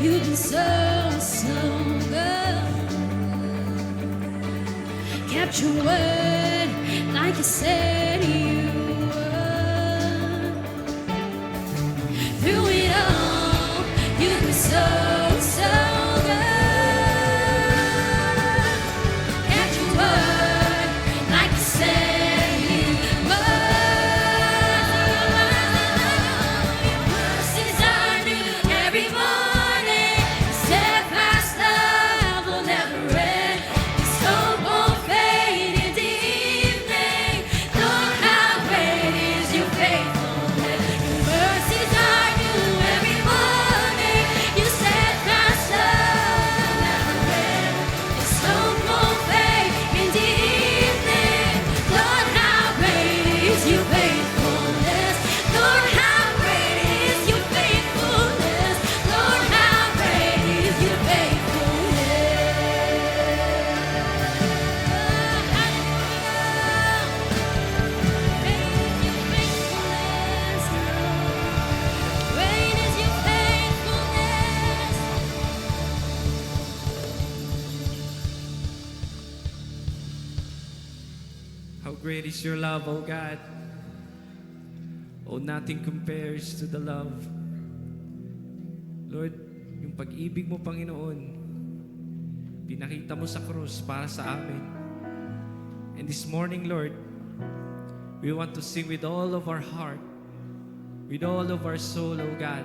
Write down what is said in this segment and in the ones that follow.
You've been so good. Kept your word like you said you would. Through it all, you've been so good. Kept your word like you said you would. Your mercies are new every morning. Your steadfast love will never end. Your hope won't fade in the evening. Lord, how great is your faithfulness. Your mercies are new every morning. Your steadfast love will never end. Your hope won't fade in the evening. Lord, how great is your faithfulness. Lord, how great is your faithfulness. Lord, how great is your faithfulness. Great is your faithfulness. How great is your love, O God. Oh, nothing compares to the love. Lord, yung pag-ibig mo, Panginoon, pinakita mo sa krus para sa amin. And this morning, Lord, we want to sing with all of our heart, with all of our soul, O God,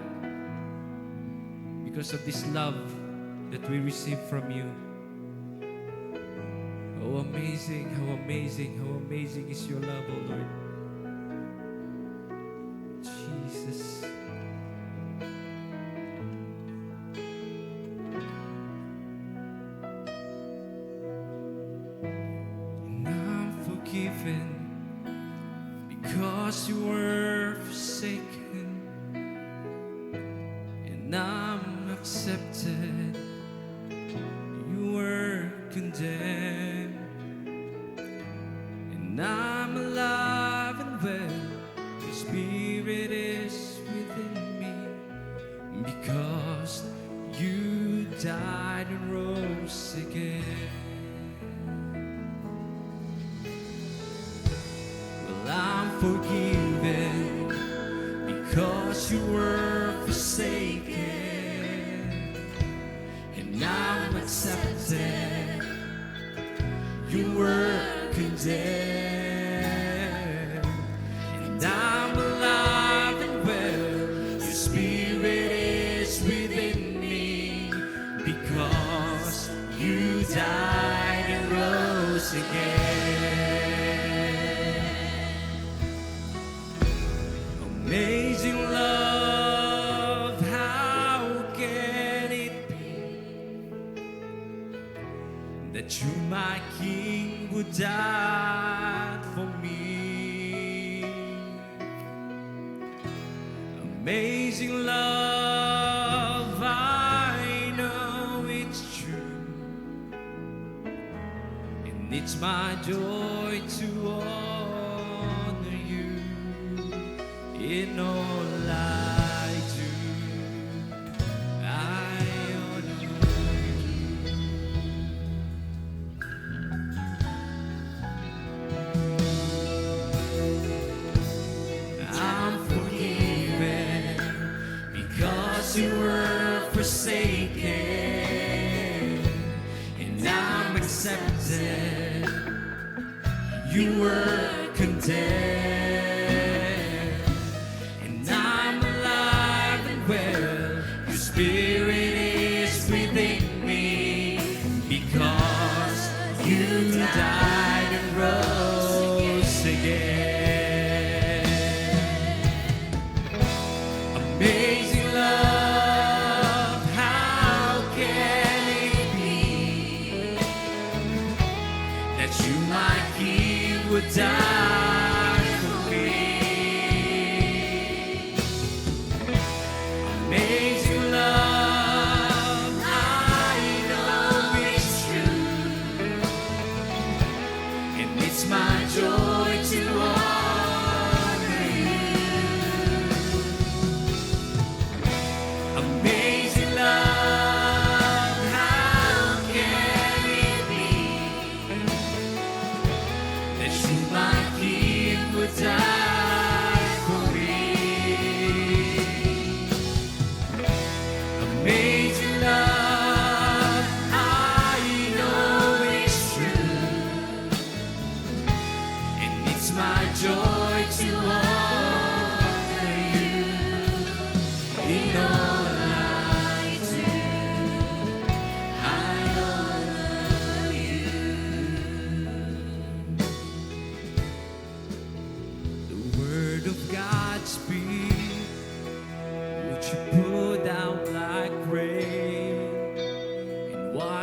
because of this love that we receive from you. How amazing, how amazing, how amazing is your love, O Lord. Jesus. And I'm forgiven because you were forsaken, and I'm accepted. You were condemned, and I'm alive and well. Your spirit is within me, because you died and rose again. Well, I'm forgiven because you were forsaken, and I'm accepted. You were condemned, and I'm alive and well. Your spirit is within me, because you died and rose again. Amazing love, how can it be that you, my King, would die for me? Amazing love, I know it's true, and it's my joy to honor you in all I do. I honor you. I'm forgiven because you were forsaken, and I'm accepted. You were condemned, and I'm alive and well. Your spirit is within me, because you died and rose again. Amazing love, how can it be that you, my King, would die for me? Amazing love, I know it's true,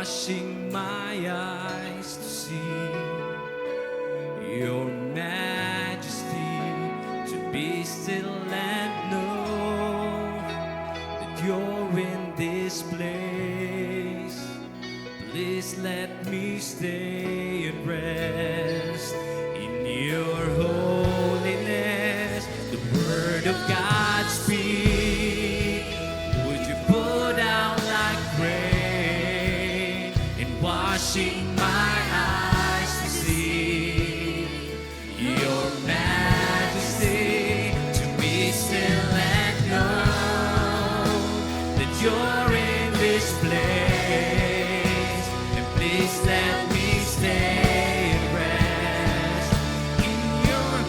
washing my eyes to see your majesty, to be still and know that you're in this place. Please let me stay and rest in your holiness. The word of God speak. Would you pour down like rain and washing my eyes to see your majesty, to be still and know that you're in this place. And please let me stay and rest in your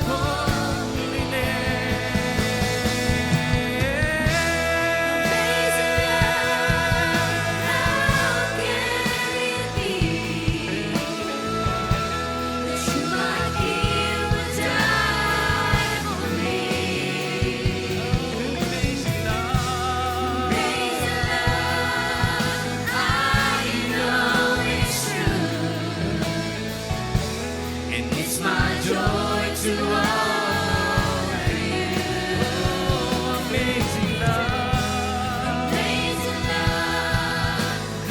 and it's my joy to honor you. Oh, amazing love.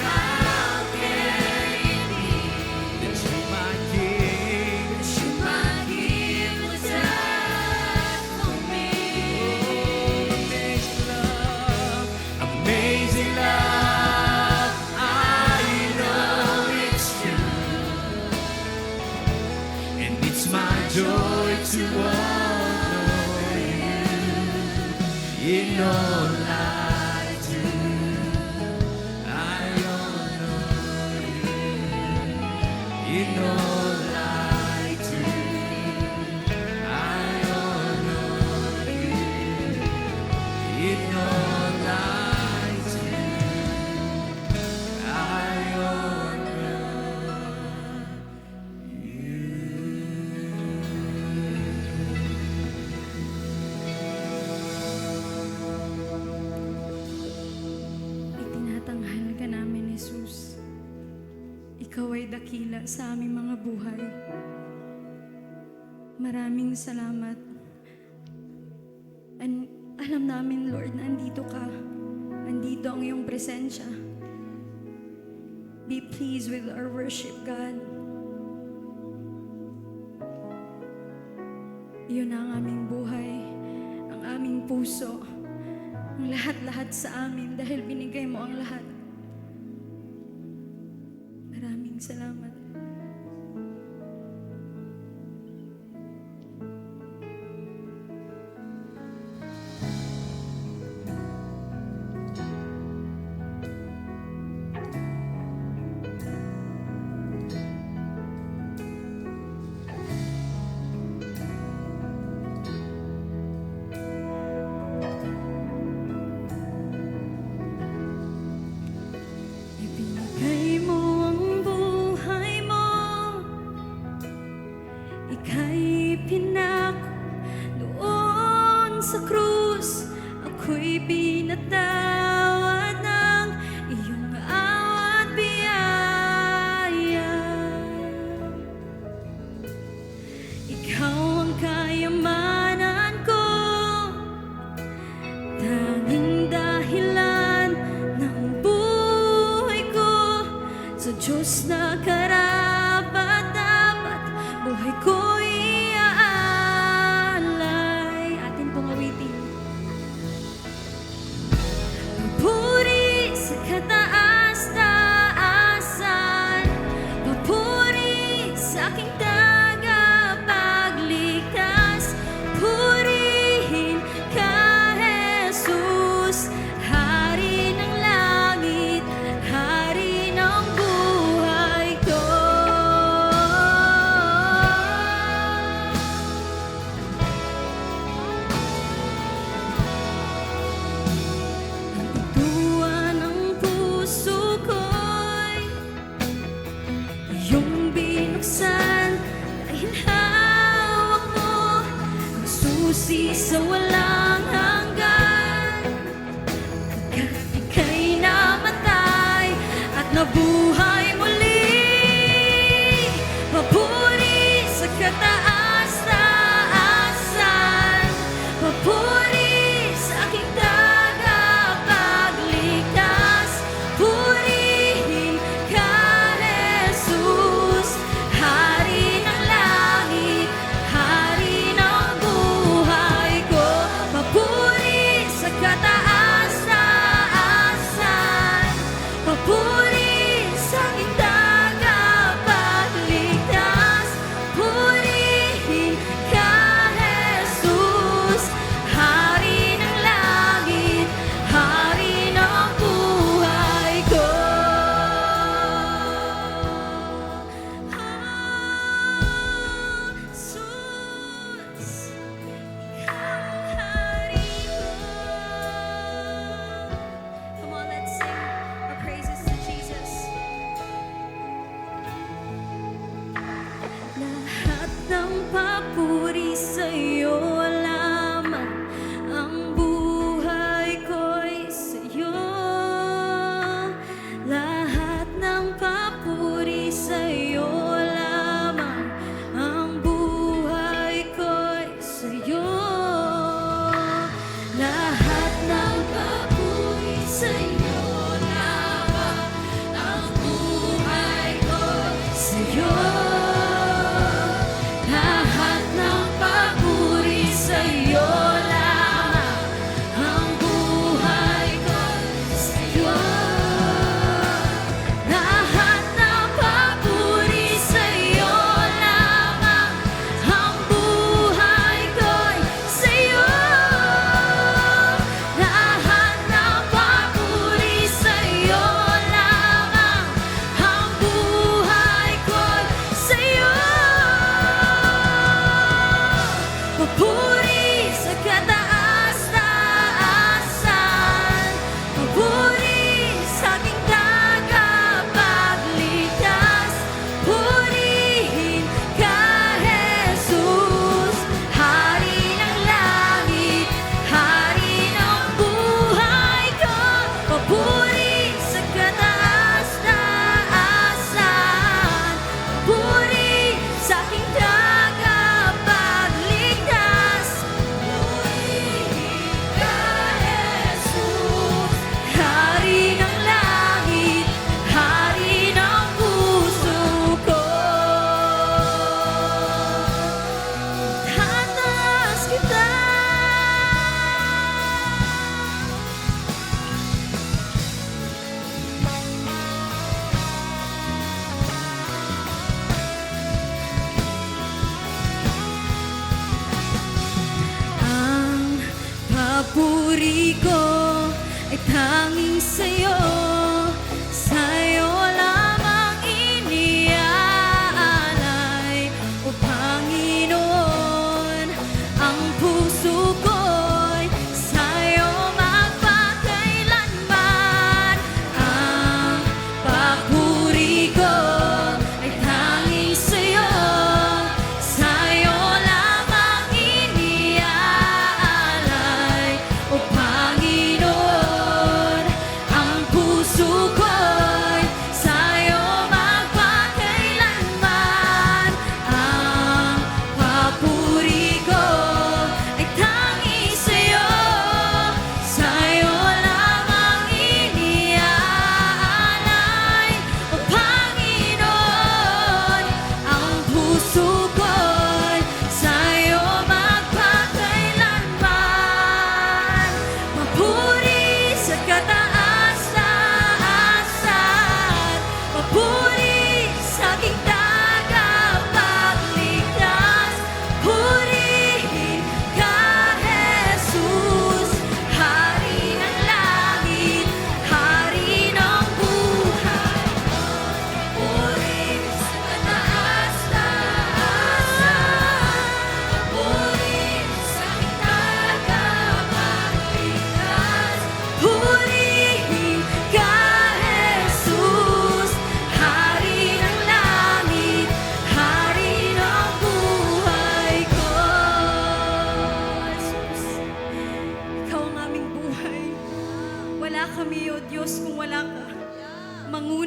How can it be that you're my King? Amazing love, I know it's true, and it's my joy to honor you in all I do. I honor you in all I do. I honor you in all I do. I honor Itinatanghal ka namin, Jesus. Ikaw ay dakila sa aming mga buhay. Maraming salamat. Alam namin, Lord, na andito ka. Andito ang iyong presensya. Be pleased with our worship, God. Iyon ang aming buhay, ang aming puso, ang lahat-lahat sa amin dahil binigay mo ang lahat. Maraming salamat. Ibinigay mo ang buhay mo, ika'y pinako doon sa krus. Ako'y pinatawad ng iyong awa at biyaya. Ikaw ang kayamanan ko, tanging dahilan ng buhay ko. Sa Diyos na karapat-dapat, buhay ko iaalay. Atin pong awitin. Papuri sa kataas-taasan, papuri sa aking tagapagligtas. Purihin ka, Jesus, Hari ng langit, Hari ng buhay ko. Ang tuwan ng puso ko'y iyong binuksan, dahil hawak mo ang susi sa walang hanggan. Pagkat ika'y namatay at nabuhay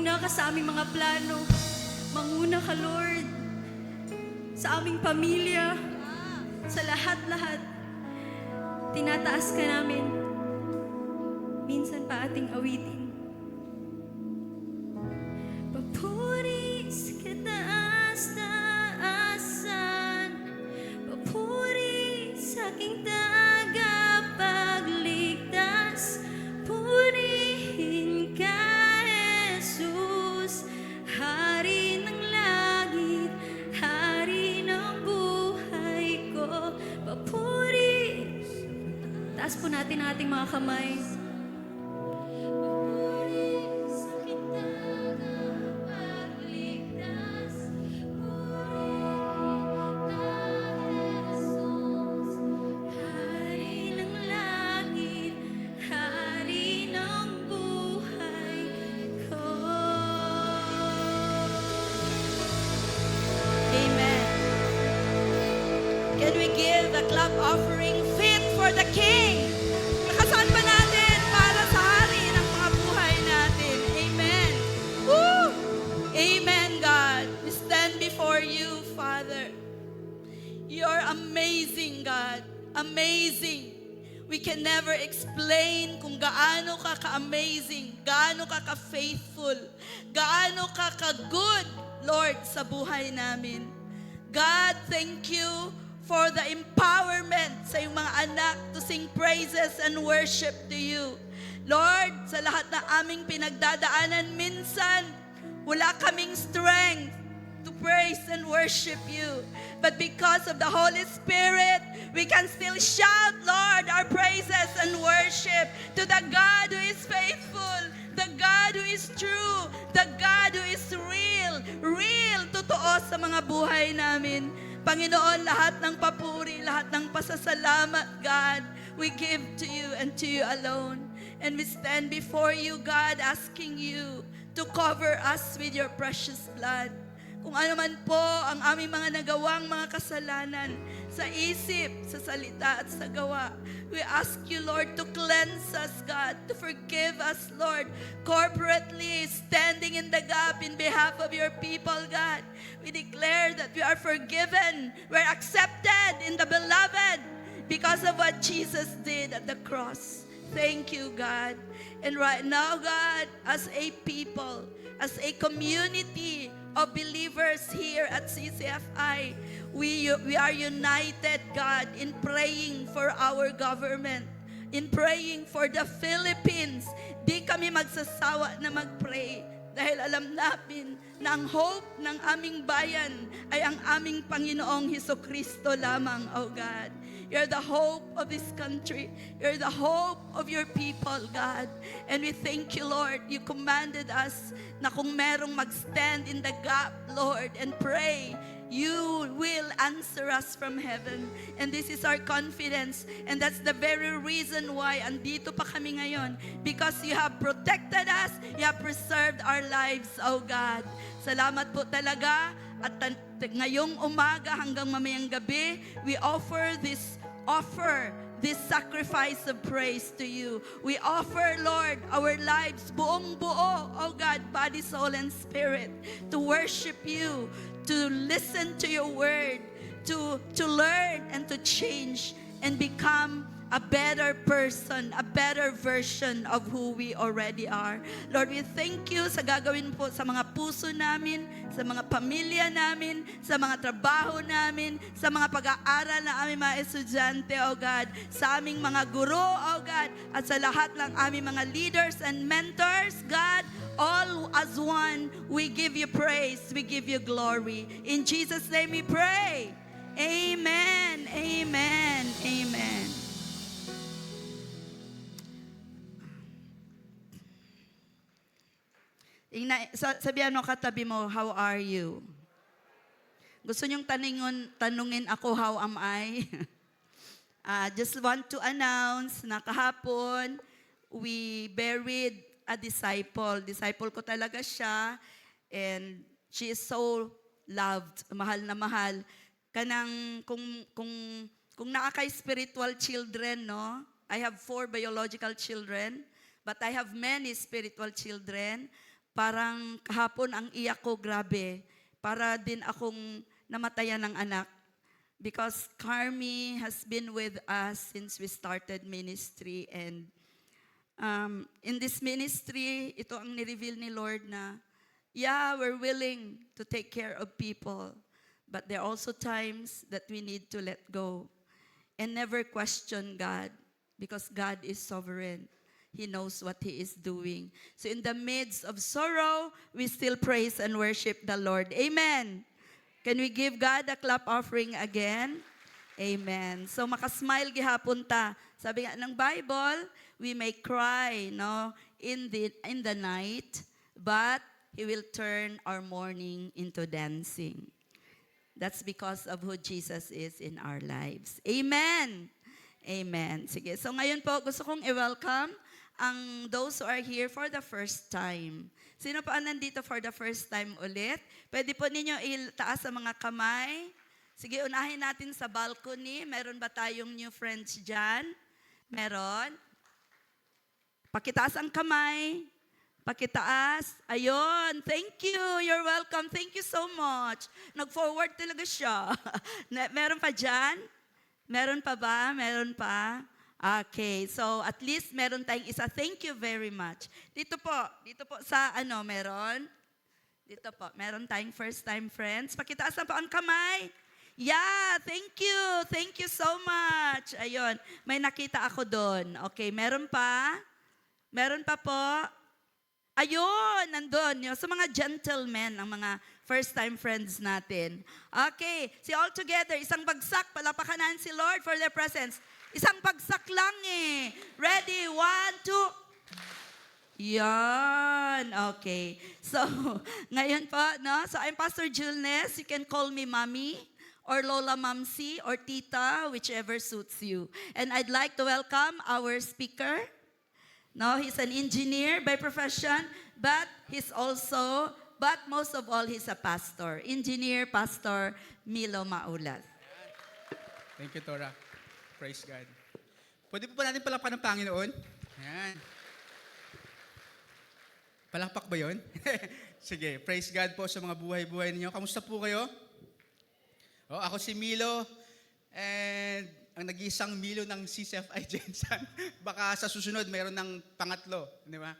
Manguna ka sa aming mga plano. Manguna ka, Lord. Sa aming pamilya. Sa lahat-lahat. Tinataas ka namin. Minsan pa ating awitin. Papuri sa kataas-taasan. Papuri sa aking tagapagligtas. Purihin ka, Jesus. Hari ng langit, hari ng buhay ko. Papuri. Taas po natin ang ating mga kamay. Hari ng langit, hari ng buhay ko. Amen. Can we give the clap offering fit for the King? Lakasan pa natin para sa hari ng mga buhay natin. Amen. Woo! Amen, God. We stand before you, Father. You're amazing, God. Amazing. We can never explain kung gaano ka ka-amazing, gaano ka ka-faithful, gaano ka ka-good, Lord, sa buhay namin. God, thank you for the empowerment sa iyong mga anak to sing praises and worship to you. Lord, sa lahat na aming pinagdadaanan, minsan wala kaming strength to praise and worship you. But because of the Holy Spirit, we can still shout, Lord, our praises and worship to the God who is faithful, the God who is true, the God who is real, totoo sa mga buhay namin. Panginoon, lahat ng papuri, lahat ng pasasalamat, God, we give to you and to you alone. And we stand before you, God, asking you to cover us with your precious blood. Kung ano man po ang aming mga nagawang mga kasalanan sa isip, sa salita at sa gawa, we ask you, Lord, to cleanse us, God, to forgive us, Lord, corporately standing in the gap in behalf of your people, God. We declare that we are forgiven, we're accepted in the beloved because of what Jesus did at the cross. Thank you, God. And right now, God, as a people, as a community of believers here at CCFI, we are united, God, in praying for our government, in praying for the Philippines. Di kami magsasawa na mag-pray dahil alam namin na ang hope ng aming bayan ay ang aming Panginoong Hesukristo lamang, oh God. You're the hope of this country. You're the hope of your people, God. And we thank you, Lord. You commanded us na kung merong mag-stand in the gap, Lord, and pray, you will answer us from heaven. And this is our confidence. And that's the very reason why andito pa kami ngayon. Because you have protected us, you have preserved our lives, oh God. Salamat po talaga. At ngayong umaga hanggang mamayang gabi, we offer this sacrifice of praise to you. We offer, Lord, our lives buong buo, oh God, body, soul, and spirit, to worship you, to listen to your word, to learn and to change and become a better person, a better version of who we already are. Lord, we thank you sa gagawin po sa mga puso namin, sa mga pamilya namin, sa mga trabaho namin, sa mga pag-aaral na aming mga estudyante, oh God, sa aming mga guro, oh God, at sa lahat ng aming mga leaders and mentors, God, all as one, we give you praise, we give you glory. In Jesus' name we pray. Amen, amen, amen. Sabihan mo katabi mo, how are you? Gusto niyong tanungin ako, how am I? Just want to announce na kahapon, we buried a disciple. Disciple ko talaga siya. And she is so loved. Mahal na mahal. Kanang, kung nakaka-spiritual children, no? I have 4 biological children. But I have many spiritual children. parang kahapon ang iyak ko, grabe. Para din akong namatayan ng anak. Because Carmi has been with us since we started ministry. And in this ministry, ito ang nireveal ni Lord na, yeah, we're willing to take care of people. But there are also times that we need to let go. And never question God. Because God is sovereign. He knows what He is doing. So in the midst of sorrow, we still praise and worship the Lord. Amen. Can we give God a clap offering again? Amen. So makasmile gihapon ta. Sabi nga ng Bible, we may cry, no, in the night, but He will turn our mourning into dancing. That's because of who Jesus is in our lives. Amen. Amen. Sige. So ngayon po, gusto kong i-welcome ang those who are here for the first time. Sino pa ang nandito for the first time ulit? Pwede po ninyo itaas ang mga kamay. Sige, unahin natin sa balcony. Meron ba tayong new friends dyan? Meron? Pakitaas ang kamay. Pakitaas. Ayun. Thank you. You're welcome. Thank you so much. Nag-forward talaga siya. Meron pa dyan? Meron pa ba? Meron pa? Okay, so at least meron tayong isa. Thank you very much. Dito po sa meron? Dito po, meron tayong first time friends. Pakitaas na po ang kamay. Yeah, thank you. Thank you so much. Ayun, may nakita ako doon. Okay, meron pa? Meron pa po? Ayun, nandun. Yung, sa mga gentlemen, ang mga first-time friends natin. Okay, all together, isang bagsak, palapakan natin si Lord for their presence. Isang bagsak lang eh. Ready? 1, 2. Yan. Okay. So, ngayon po, no? So, I'm Pastor Julnes. You can call me Mommy or Lola Mamsi or Tita, whichever suits you. And I'd like to welcome our speaker. No, he's an engineer by profession, but most of all, he's a pastor. Engineer, Pastor Milo Maulat. Thank you, Tora. Praise God. Pwede po ba natin palakpak ng Panginoon? Ayan. Palakpak ba yun? Sige, praise God po sa mga buhay-buhay ninyo. Kamusta po kayo? Oh, ako si Milo, and ang nag-iisang Milo ng CCFI Jensen. Baka sa susunod, mayroon ng pangatlo. Di ba?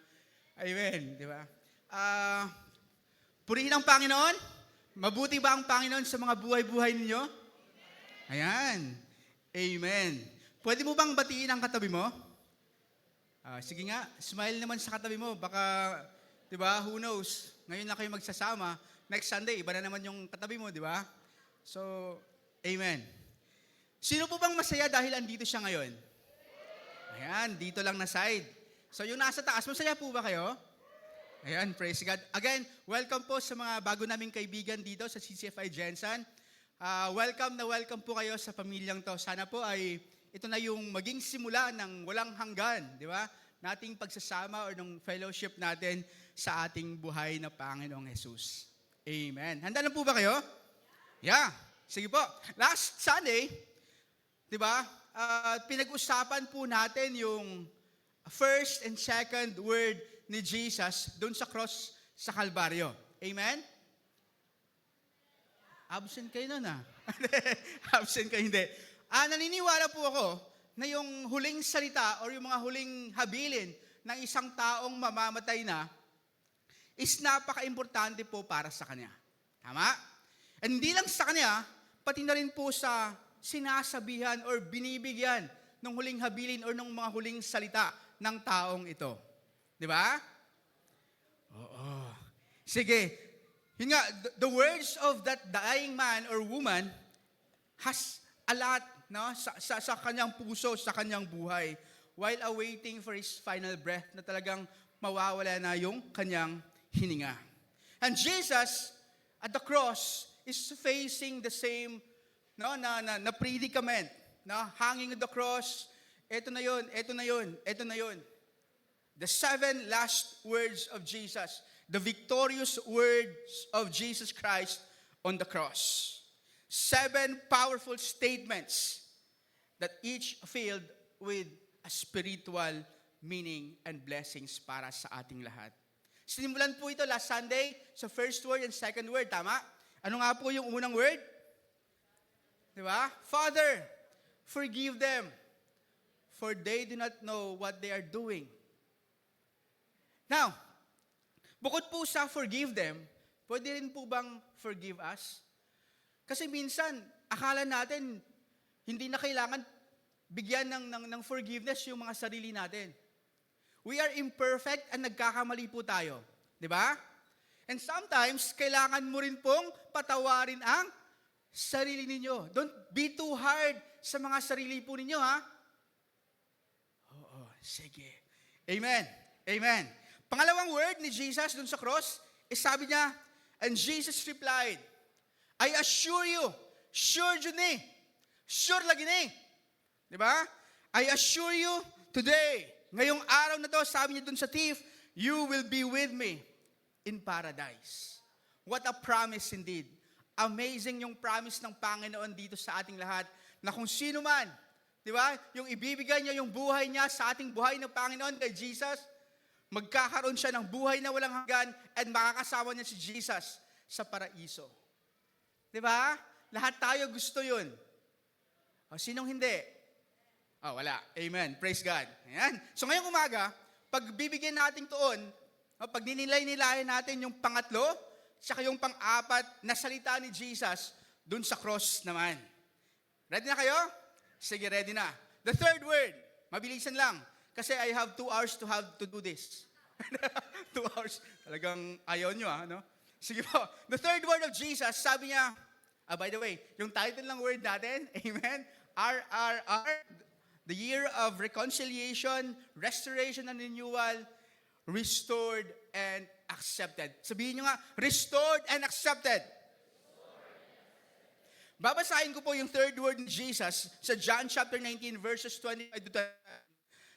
Amen. Di ba? Purihin ang Panginoon. Mabuti ba ang Panginoon sa mga buhay-buhay ninyo? Ayan. Amen. Pwede mo bang batiin ang katabi mo? Sige nga, smile naman sa katabi mo. Baka, di ba, who knows, ngayon na kayo magsasama, next Sunday, iba na naman yung katabi mo, di ba? So, amen. Sino po bang masaya dahil andito siya ngayon? Ayan, dito lang na side. So, yung nasa taas, masaya po ba kayo? Ayan, praise God. Again, welcome po sa mga bago naming kaibigan dito sa CCFI Jensen. Welcome po kayo sa pamilyang to. Sana po ay ito na yung maging simula ng walang hanggan, di ba? Nating pagsasama or ng fellowship natin sa ating buhay na Panginoong Jesus. Amen. Handa na po ba kayo? Yeah. Sige po. Last Sunday, di ba, pinag-usapan po natin yung first and second word ni Jesus doon sa cross sa Kalbaryo. Amen? Absent kayo nun Absent kayo, hindi. Naniniwala po ako na yung huling salita or yung mga huling habilin ng isang taong mamamatay na is napaka-importante po para sa kanya. Tama? And hindi lang sa kanya, pati na rin po sa sinasabihan or binibigyan ng huling habilin or ng mga huling salita ng taong ito. Di ba? Oo. Sige. Yun nga, the words of that dying man or woman has a lot, no, sa kanyang puso, sa kanyang buhay, while awaiting for his final breath na talagang mawawala na yung kanyang hininga. And Jesus, at the cross, is facing the same na predicament. No? Hanging on the cross, eto na yun. The 7 last words of Jesus. The victorious words of Jesus Christ on the cross. 7 powerful statements that each filled with a spiritual meaning and blessings para sa ating lahat. Sinimulan po ito last Sunday sa first word and second word, tama? Ano nga po yung unang word? Di ba? Father, forgive them, for they do not know what they are doing. Now, bukod po sa forgive them, pwede rin po bang forgive us? Kasi minsan, akala natin, hindi na kailangan bigyan ng forgiveness yung mga sarili natin. We are imperfect and nagkakamali po tayo. Di ba? And sometimes, kailangan mo rin pong patawarin ang sarili ninyo. Don't be too hard sa mga sarili po ninyo, ha? Oo, sige. Amen. Amen. Pangalawang word ni Jesus dun sa cross, sabi niya, and Jesus replied, I assure you, sure dyan eh. Sure lagi na eh. Di ba? I assure you today, ngayong araw na to, sabi niya dun sa thief, you will be with me in paradise. What a promise indeed. Amazing yung promise ng Panginoon dito sa ating lahat, na kung sino man, di ba, yung ibibigay niya yung buhay niya sa ating buhay ng Panginoon kay Jesus, magkakaroon siya ng buhay na walang hanggan at makakasama niya si Jesus sa paraiso. Di ba? Lahat tayo gusto yun. O, sinong hindi? Oh, wala. Amen. Praise God. Ayan. So ngayong umaga, pag bibigyan natin tuon, pag ninilay-nilayan natin yung pangatlo, saka yung pang-apat na salita ni Jesus dun sa cross naman. Ready na kayo? Sige, ready na. The third word, mabilisan lang. Kasi I have 2 hours to do this. 2 hours. Talagang ayaw nyo, no? Sige po. The third word of Jesus, sabi niya, by the way, yung title ng word natin, amen, RRR, the year of reconciliation, restoration and renewal, restored and accepted. Sabihin nyo nga, restored and accepted. Babasahin ko po yung third word ni Jesus sa John chapter 19 verses 25 to 30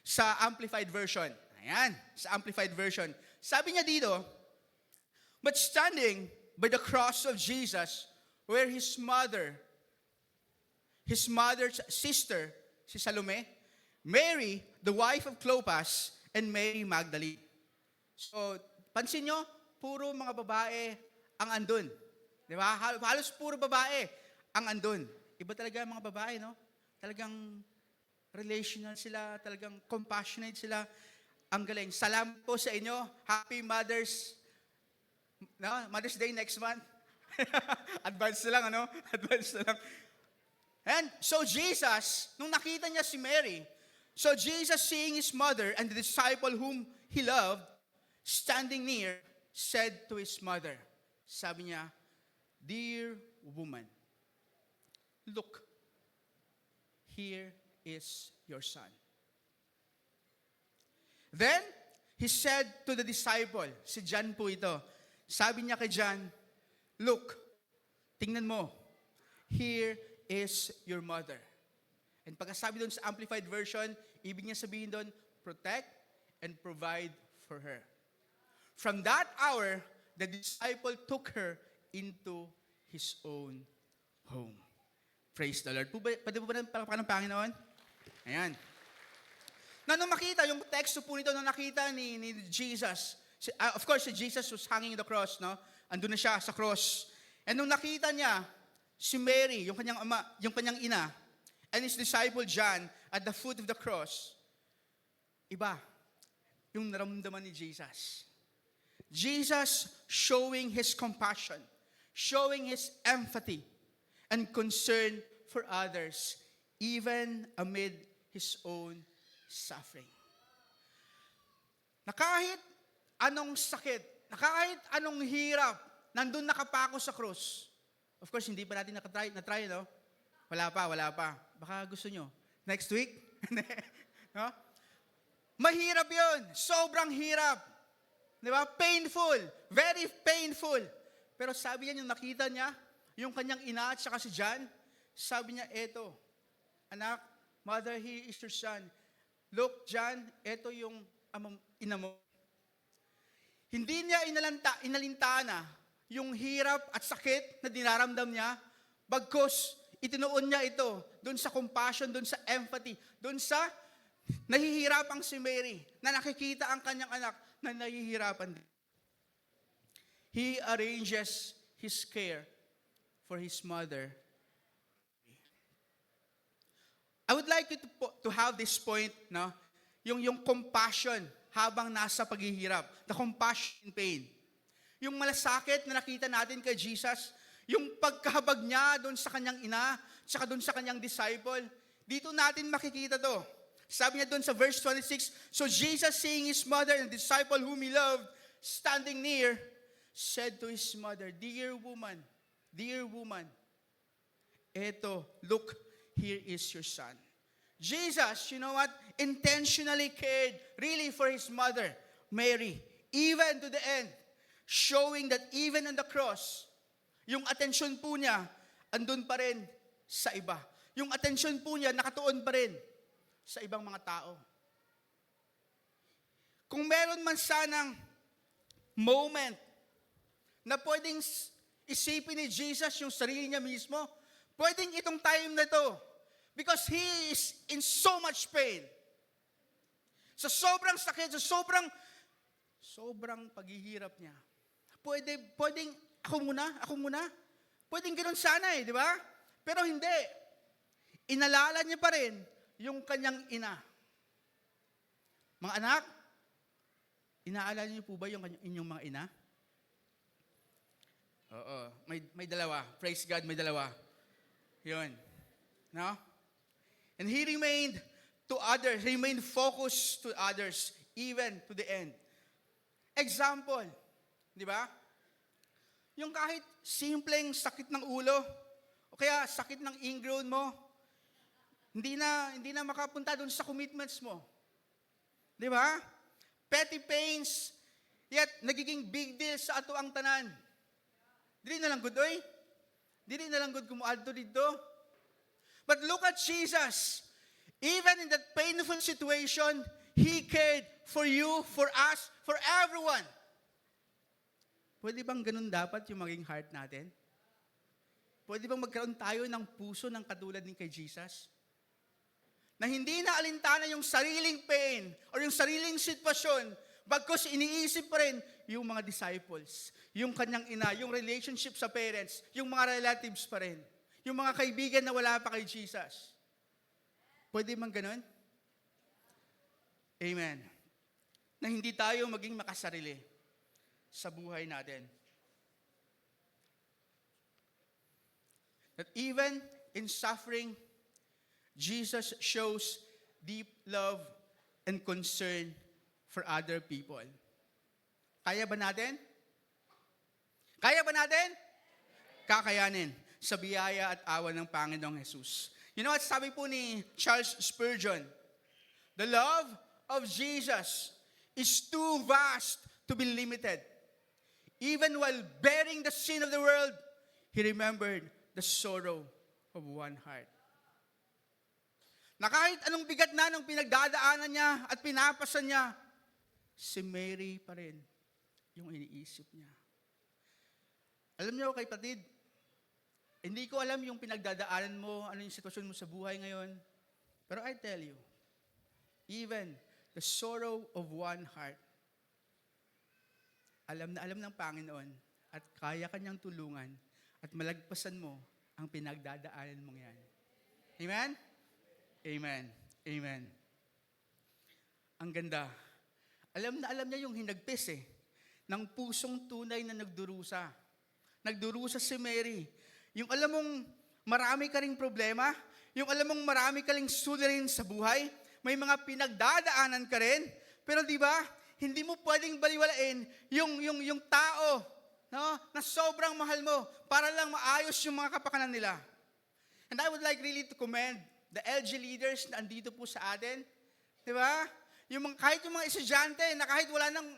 sa Amplified Version. Ayan, sa Amplified Version. Sabi niya dito, but standing by the cross of Jesus, where his mother's sister, si Salome, Mary, the wife of Clopas, and Mary Magdalene. So, pansin nyo, puro mga babae ang andun. Di ba? Halos puro babae ang andun. Iba talaga ang mga babae, no? Talagang relational sila, talagang compassionate sila. Ang galing. Salamat po sa inyo. Happy Mother's Day next month. Advance na lang, ano? Advance na lang. And so Jesus, nung nakita niya si Mary, so Jesus seeing his mother and the disciple whom he loved, standing near, said to his mother, sabi niya, dear woman, look, here is your son. Then, he said to the disciple, si John po ito, sabi niya kay John, look, tingnan mo, here is your mother. And pagkasabi doon sa Amplified Version, ibig niya sabihin doon, protect and provide for her. From that hour, the disciple took her into his own home. Praise the Lord. Pwede po ba ng Panginoon? Ayan. Na nung makita, yung teksto po nito, nung nakita ni Jesus, of course, si Jesus was hanging on the cross, no? Andun na siya sa cross. And nung nakita niya, si Mary, yung kanyang ama, yung kanyang ina, and his disciple John, at the foot of the cross, iba, yung naramdaman ni Jesus. Jesus showing his compassion, showing his empathy, and concern for others, even amid his own suffering. Na kahit anong sakit, na kahit anong hirap, nandun nakapako sa krus. Of course, hindi pa natin na-try, no? Wala pa. Baka gusto nyo. Next week? No? Mahirap yun. Sobrang hirap. Di ba? Painful. Very painful. Pero sabi niya, yung nakita niya, yung kanyang ina at saka si John, sabi niya, eto, anak, mother, here is your son. Look, John, eto yung ina mo. Hindi niya inalintana yung hirap at sakit na dinaramdam niya, bagkus itinuon niya ito doon sa compassion, doon sa empathy, doon sa nahihirapang si Mary, na nakikita ang kanyang anak na nahihirapan din. he arranges his care for his mother. I would like you to have this point, no? Yung compassion habang nasa paghihirap. The compassion in pain. Yung malasakit na nakita natin kay Jesus, yung pagkahabag niya doon sa kanyang ina, tsaka doon sa kanyang disciple, dito natin makikita to. Sabi niya doon sa verse 26, so Jesus, seeing his mother and the disciple whom he loved, standing near, said to his mother, dear woman, eto, look, here is your son. Jesus, you know what, intentionally cared really for his mother, Mary, even to the end, showing that even on the cross, yung atensyon po niya, andun pa rin sa iba. Yung atensyon po niya, nakatuon pa rin sa ibang mga tao. Kung meron man sanang moment na pwedeng isipin ni Jesus yung sarili niya mismo, pwedeng itong time na to. Because he is in so much pain. Sa sobrang sakit, sa sobrang paghihirap niya. Pwedeng, ako muna. Pwedeng ganoon sana di ba? Pero hindi. Inalala niya pa rin yung kanyang ina. Mga anak, inaalala niyo po ba yung inyong mga ina? Oo, may dalawa. Praise God, may dalawa. Yun. No? And he remained focused to others, even to the end. Example, di ba? Yung kahit simpleng sakit ng ulo, o kaya sakit ng ingrown mo, hindi na makapunta doon sa commitments mo. Di ba? Petty pains, yet nagiging big deal sa ato ang tanan. Dili na lang good, oy. Dili na lang good kumuadto dito. But look at Jesus. Even in that painful situation, he cared for you, for us, for everyone. Pwede bang ganun dapat yung maging heart natin? Pwede bang magkaroon tayo ng puso ng katulad ni kay Jesus? Na hindi na alintana yung sariling pain or yung sariling sitwasyon, bagkus iniisip pa rin yung mga disciples, yung kanyang ina, yung relationship sa parents, yung mga relatives pa rin, yung mga kaibigan na wala pa kay Jesus. Pwede bang ganun? Amen. Na hindi tayo maging makasarili sa buhay natin. That even in suffering, Jesus shows deep love and concern for other people. Kaya ba natin? Kaya ba natin? Kakayanin sa biyaya at awa ng Panginoong Jesus. You know what sabi po ni Charles Spurgeon? The love of Jesus is too vast to be limited. Even while bearing the sin of the world, he remembered the sorrow of one heart. Na kahit anong bigat na nung pinagdadaanan niya at pinapasan niya, si Mary pa rin yung iniisip niya. Alam niyo, kay Patid, hindi ko alam yung pinagdadaanan mo, ano yung sitwasyon mo sa buhay ngayon. Pero I tell you, even the sorrow of one heart, alam na alam ng Panginoon at kaya kanyang tulungan at malagpasan mo ang pinagdadaanan mong yan. Amen? Amen. Amen. Ang ganda. Alam na alam niya yung hinagpis ng pusong tunay na nagdurusa. Nagdurusa si Mary. Yung alam mong marami ka ring problema, yung alam mong marami ka ring suliranin sa buhay, may mga pinagdadaanan ka rin, pero di ba, hindi mo pwedeng baliwalain yung tao, no, na sobrang mahal mo para lang maayos yung mga kapakanan nila. And I would like really to commend the LG leaders na andito po sa atin. Di ba? Kahit yung mga estudyante na kahit wala ng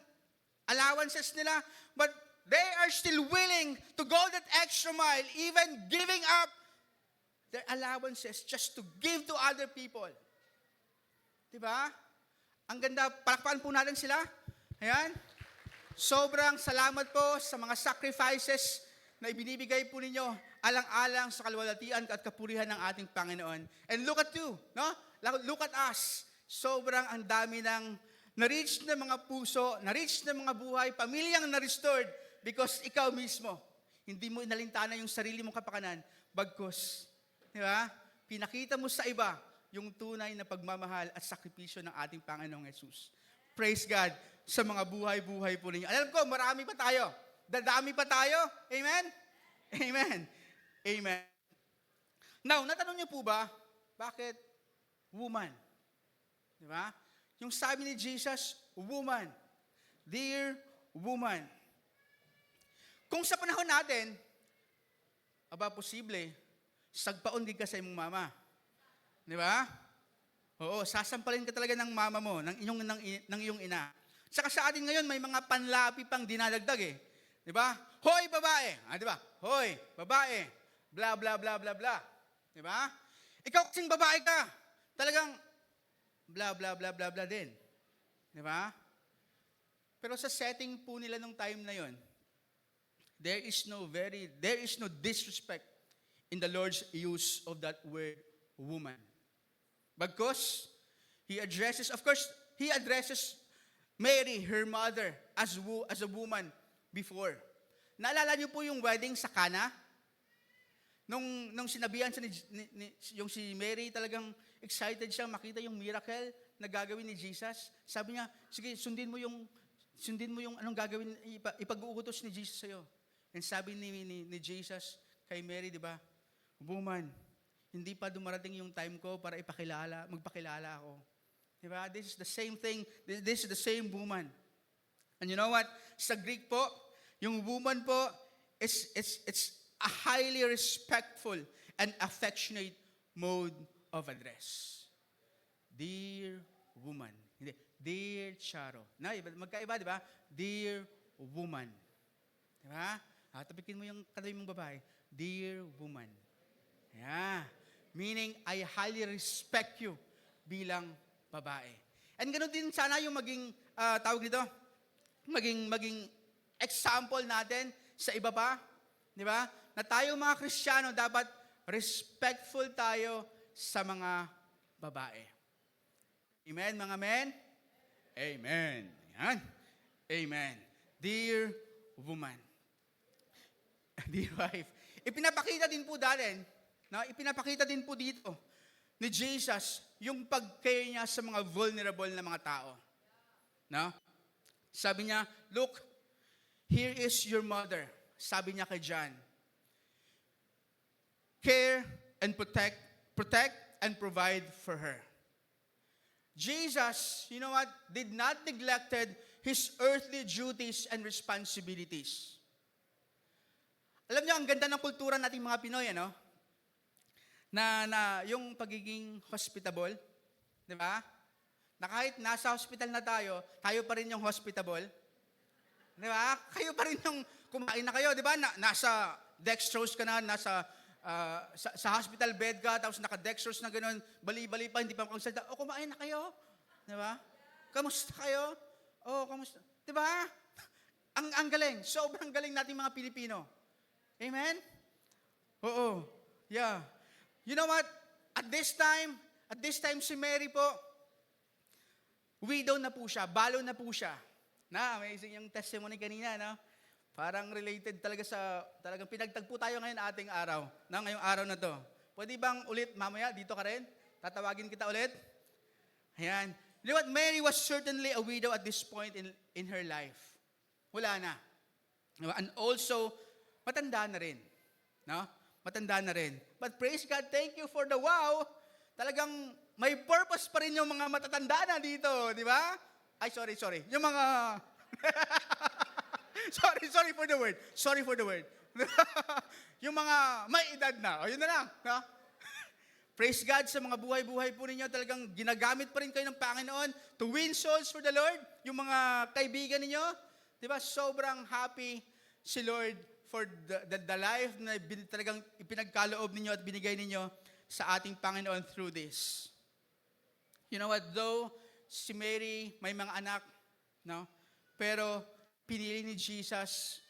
allowances nila, but they are still willing to go that extra mile, even giving up their allowances just to give to other people. Diba? Ang ganda, palakpakan po natin sila. Ayan. Sobrang salamat po sa mga sacrifices na ibinibigay po ninyo alang-alang sa kalwalhatian at kapurihan ng ating Panginoon. And look at you, no? Look at us. Sobrang ang dami ng na-reach na mga puso, na-reach na mga buhay, pamilyang na-restored Because ikaw mismo, hindi mo inalintana yung sarili mong kapakanan, bagkus, di ba? Pinakita mo sa iba yung tunay na pagmamahal at sakripisyo ng ating Panginoong Yesus. Praise God sa mga buhay-buhay po ninyo. Alam ko, marami pa tayo. Dadami pa tayo. Amen? Amen. Amen. Now, natanong niyo po ba, bakit woman? Di ba? Yung sabi ni Jesus, woman. Dear woman. Kung sa panahon natin, posible, sagpaon din ka sa imong mama. Di ba? Oo, sasampalin ka talaga ng mama mo, ng iyong ina. Saka sa atin ngayon, may mga panlapi pang dinadagdag eh. Di ba? Hoy, babae. Di ba? Hoy, babae. Bla, bla, bla, bla, bla. Di ba? Ikaw kasing babae ka. Talagang bla, bla, bla, bla, bla din. Di ba? Pero sa setting po nila nung time na yon, there is no disrespect in the Lord's use of that word woman. Because he addresses Mary, her mother, as a woman before. Naalala niyo po yung wedding sa Cana? Nung sinabihan siya yung si Mary, talagang excited siya makita yung miracle na gagawin ni Jesus. Sabi niya, sige, sundin mo yung anong gagawin, ipag-uutos ni Jesus sa'yo. And sabi ni Jesus kay Mary, di ba, woman, hindi pa dumarating yung time ko para magpakilala ako. Di ba? This is the same thing. This is the same woman. And you know what? Sa Greek po, yung woman po, it's a highly respectful and affectionate mode of address. Dear woman. Hindi, dear Charo. Magkaiba, di ba? Dear woman. Di ba? Tapikin mo yung katabi mong babae. Dear woman. Yeah. Meaning, I highly respect you bilang babae. And ganoon din sana yung maging, maging example natin sa iba pa. Di ba? Na tayong mga Kristiyano, dapat respectful tayo sa mga babae. Amen, mga men? Amen. Yan. Amen. Dear woman. Dear wife. Ipinapakita din po dito ni Jesus yung pag-care niya sa mga vulnerable na mga tao. No? Sabi niya, look, here is your mother. Sabi niya kay John. Care and protect and provide for her. Jesus, you know what, did not neglected his earthly duties and responsibilities. Alam niyo, ang ganda ng kultura nating mga Pinoy, ano? Na yung pagiging hospitable, di ba? Na kahit nasa hospital na tayo pa rin yung hospitable. Di ba? Kayo pa rin yung kumain na kayo, di ba? Nasa dextrose ka na, sa hospital bed ka, tapos naka-dextrose na gano'n, bali-bali pa, hindi pa makagsalita. Kumain na kayo. Di ba? Kamusta kayo? Kamusta? Di ba? Ang galing. Sobrang galing nating mga Pilipino. Amen? Oo. Yeah. You know what? At this time si Mary po, widow na po siya, balo na po siya. Amazing yung testimony kanina, no? Parang related talaga talagang pinagtagpo tayo ngayon ating araw, ngayong araw na to. Pwede bang ulit mamaya, dito ka rin? Tatawagin kita ulit? Ayan. You know what? Mary was certainly a widow at this point in her life. Wala na. And also, matanda na rin. No? Matanda na rin. But praise God, thank you for the wow. Talagang may purpose pa rin yung mga matatanda na dito, di ba? Ay, sorry. Yung mga... sorry for the word. Yung mga may edad na. Yun na lang. No? Praise God sa mga buhay-buhay po ninyo. Talagang ginagamit pa rin kayo ng Panginoon to win souls for the Lord. Yung mga kaibigan ninyo. Di ba? Sobrang happy si Lord for the life na talagang ipinagkaloob ninyo at binigay ninyo sa ating Panginoon through this. You know what? Though si Mary may mga anak, no? Pero pinili ni Jesus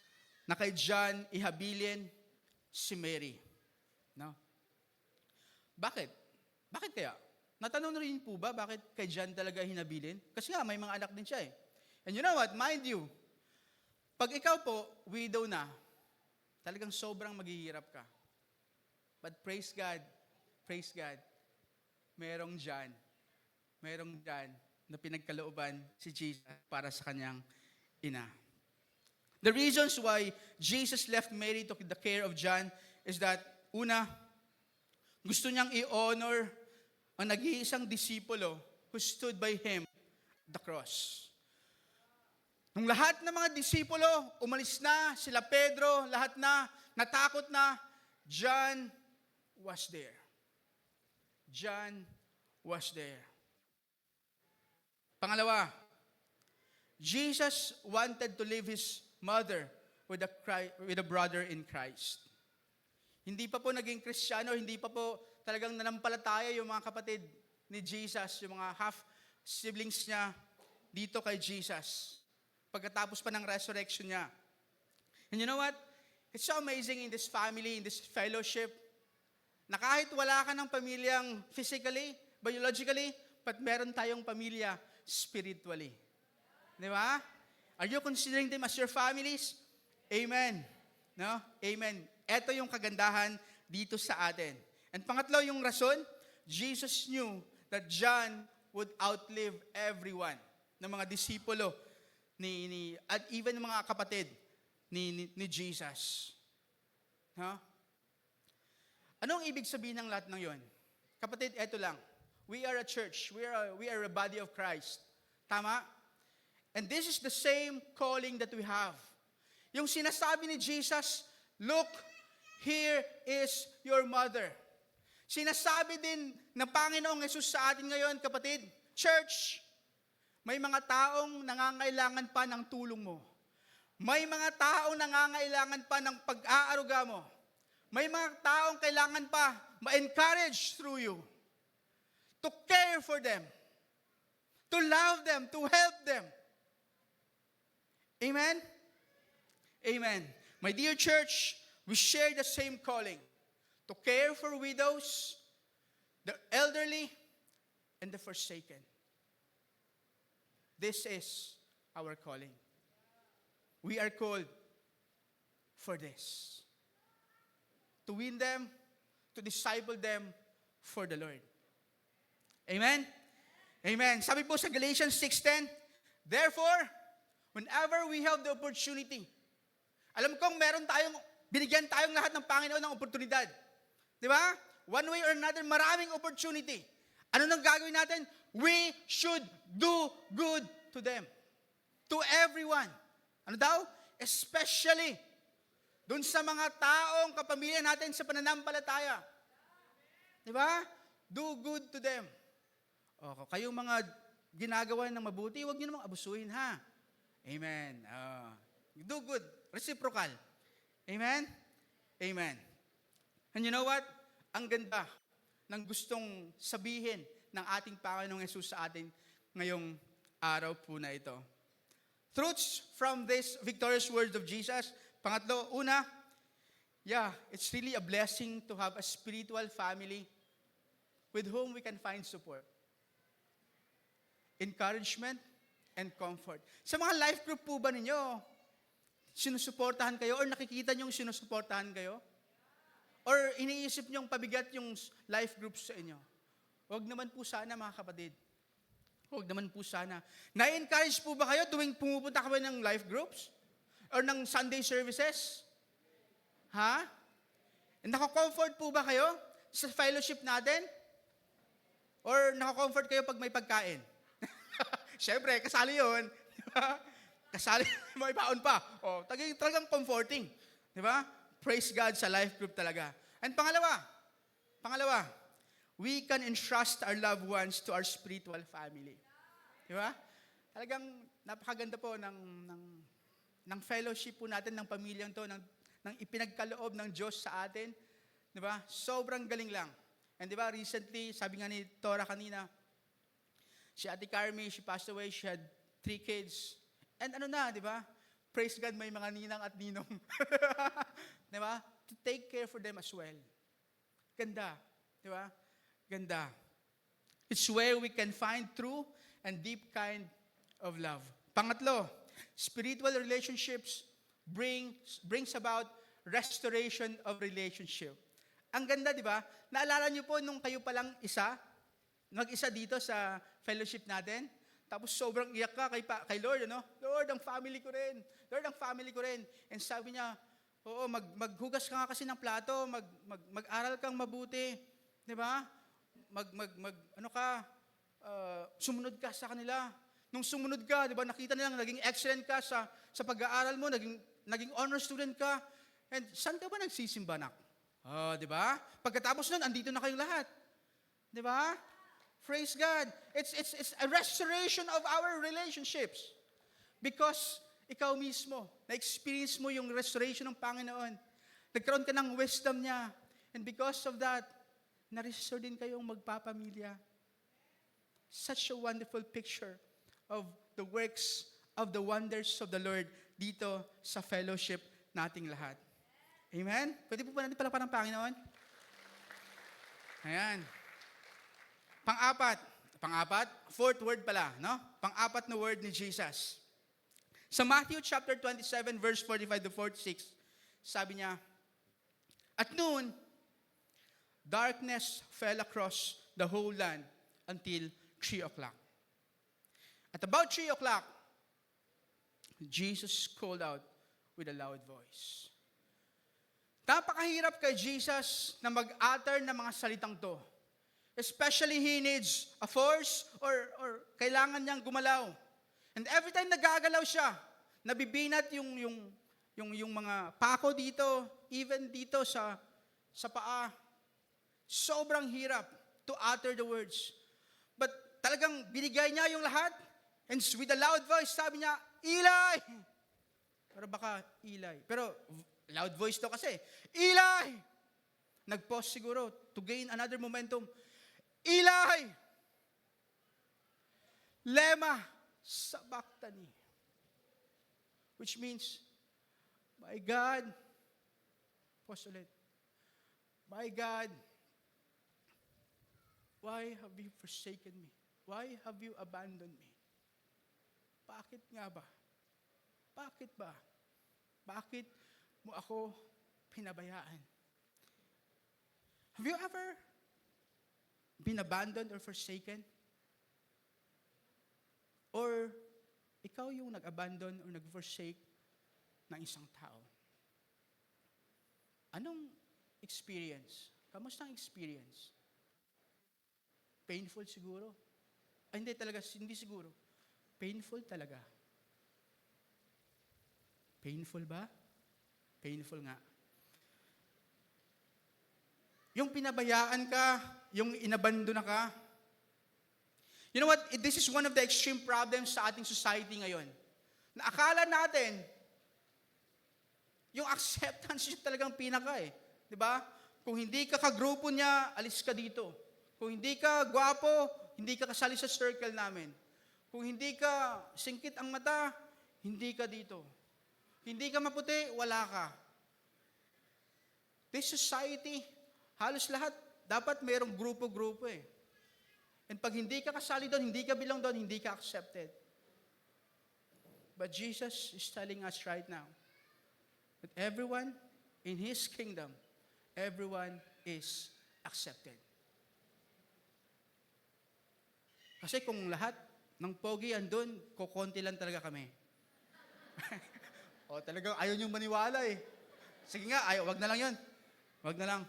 na kay John ihabilin si Mary. No? Bakit? Bakit kaya? Natanong na rin po ba bakit kay John talaga hinabilin? Kasi nga may mga anak din siya eh. And you know what? Mind you, Pag ikaw po, widow na, talagang sobrang maghihirap ka. But praise God, merong dyan na pinagkalooban si Jesus para sa kanyang ina. The reasons why Jesus left Mary to the care of John is that, una, gusto niyang i-honor ang nag-iisang disipulo who stood by him at the cross. Nung lahat ng mga disipulo, umalis na, sila Pedro, lahat na, natakot na, John was there. John was there. Pangalawa, Jesus wanted to leave his mother with a brother in Christ. Hindi pa po naging Kristiyano, hindi pa po talagang nanampalataya yung mga kapatid ni Jesus, yung mga half-siblings niya dito kay Jesus. Pagkatapos pa ng resurrection niya. And you know what? It's so amazing in this family, in this fellowship, na kahit wala ka ng pamilyang physically, biologically, but meron tayong pamilya spiritually. Di ba? Are you considering them as your families? Amen. No? Amen. Ito yung kagandahan dito sa atin. And pangatlo yung rason, Jesus knew that John would outlive everyone ng mga disipulo at even ng mga kapatid ni Jesus. No? Anong ibig sabihin ng lahat ng yon? Kapatid, eto lang. We are a church. We are a body of Christ. Tama? And this is the same calling that we have. Yung sinasabi ni Jesus, look, here is your mother. Sinasabi din ng Panginoong Yesus sa atin ngayon, kapatid, church, may mga taong nangangailangan pa ng tulong mo. May mga taong nangangailangan pa ng pag-aaruga mo. May mga taong kailangan pa ma-encourage through you. To care for them. To love them. To help them. Amen? Amen. My dear church, we share the same calling. To care for widows, the elderly, and the forsaken. This is our calling. We are called for this. To win them, to disciple them for the Lord. Amen? Amen. Sabi po sa Galatians 6:10, therefore, whenever we have the opportunity, alam kong binigyan tayong lahat ng Panginoon ng oportunidad. Di ba? One way or another, maraming opportunity. Ano nang gagawin natin? We should do good to them. To everyone. Ano daw? Especially doon sa mga taong kapamilya natin sa pananampalataya. Di ba? Do good to them. O, kayong mga ginagawa ng mabuti, huwag niyo namang abusuhin, ha? Amen. Do good. Reciprocal. Amen? Amen. And you know what? Ang ganda ng gustong sabihin ng ating Panginoong Yesus sa atin ngayong araw po na ito. Truths from this victorious words of Jesus. Pangatlo, una, it's really a blessing to have a spiritual family with whom we can find support, encouragement, and comfort. Sa mga life group po ba ninyo, sinusuportahan kayo or nakikita nyo sinusuportahan kayo? Or iniisip nyong pabigat yung life groups sa inyo? Huwag naman po sana, mga kapatid. Huwag naman po sana. Na-encourage po ba kayo tuwing pumupunta kayo ng life groups? Or ng Sunday services? Ha? Nako-comfort po ba kayo sa fellowship natin? Or nako-comfort kayo pag may pagkain? Siyempre, kasali yun. Kasali, may baon pa. O, talagang comforting. Di ba? Praise God sa life group talaga. And pangalawa, we can entrust our loved ones to our spiritual family. Di ba? Talagang napakaganda po ng fellowship po natin, ng pamilyang to, ng ipinagkaloob ng Diyos sa atin. Di ba? Sobrang galing lang. And di ba, recently, sabi nga ni Tora kanina, si Ate Carmi, she passed away, she had 3 kids. And ano na, di ba? Praise God, may mga ninang at ninong. Di ba? To take care for them as well. Ganda. Di ba? Ganda. It's where we can find true and deep kind of love. Pangatlo, spiritual relationships brings about restoration of relationship. Ang ganda, di ba? Naalala niyo po nung kayo palang mag-isa dito sa fellowship natin? Tapos sobrang iyak ka kay Lord, ano? Lord, ang family ko rin. Lord, ang family ko rin. And sabi niya, oo, maghugas ka nga kasi ng plato, mag-aral kang mabuti. Di ba? Sumunod ka sa kanila. Nung sumunod ka, di ba, nakita nilang naging excellent ka sa pag-aaral mo, naging honor student ka. And saan ka ba nagsisimba, nak? Di ba? Pagkatapos nun, andito na kayong lahat. Di ba? Praise God. It's a restoration of our relationships. Because ikaw mismo, na-experience mo yung restoration ng Panginoon. Nagkaroon ka ng wisdom niya. And because of that, na-restore din kayong magpapamilya. Such a wonderful picture of the works of the wonders of the Lord dito sa fellowship nating lahat. Amen? Pwede po ba natin palaparan ng Panginoon? Ayan. Pang-apat, fourth word pala, no? Pang-apat na word ni Jesus. Sa Matthew chapter 27, verse 45 to 46, sabi niya, at noon, darkness fell across the whole land until 3 o'clock. At about 3 o'clock, Jesus called out with a loud voice. Napakahirap kay Jesus na mag-utter ng mga salitang to. Especially he needs a force or kailangan niyang gumalaw. And every time nagagalaw siya, nabibinat yung mga pako dito, even dito sa paa. Sobrang hirap to utter the words. But talagang binigay niya yung lahat. And with a loud voice, sabi niya, Eli! Pero baka Eli. Pero loud voice to kasi, Eli! Nag-pause siguro to gain another momentum. Eli! Lema sabachthani. Which means, my God, pause ulit. My God, why have you forsaken me? Why have you abandoned me? Bakit nga ba? Bakit ba? Bakit mo ako pinabayaan? Have you ever been abandoned or forsaken? Or ikaw yung nag-abandon or nag-forsake ng isang tao? Anong experience? Kamusta ang experience? Painful siguro? Ay, hindi siguro. Painful talaga. Painful ba? Painful nga. Yung pinabayaan ka, yung inabandona ka. You know what? This is one of the extreme problems sa ating society ngayon. Na akala natin, yung acceptance yung talagang pinaka eh. Di ba? Kung hindi ka kagrupo niya, alis ka dito. Kung hindi ka gwapo, hindi ka kasali sa circle namin. Kung hindi ka singkit ang mata, hindi ka dito. Hindi ka maputi, wala ka. This society, halos lahat, dapat mayroong grupo-grupo eh. And pag hindi ka kasali doon, hindi ka belong doon, hindi ka accepted. But Jesus is telling us right now that everyone in His kingdom, everyone is accepted. Kasi kung lahat ng pogi andun, kukonti lang talaga kami. O talagang ayaw niyong maniwala eh. Sige nga, wag na lang yun. Wag na lang.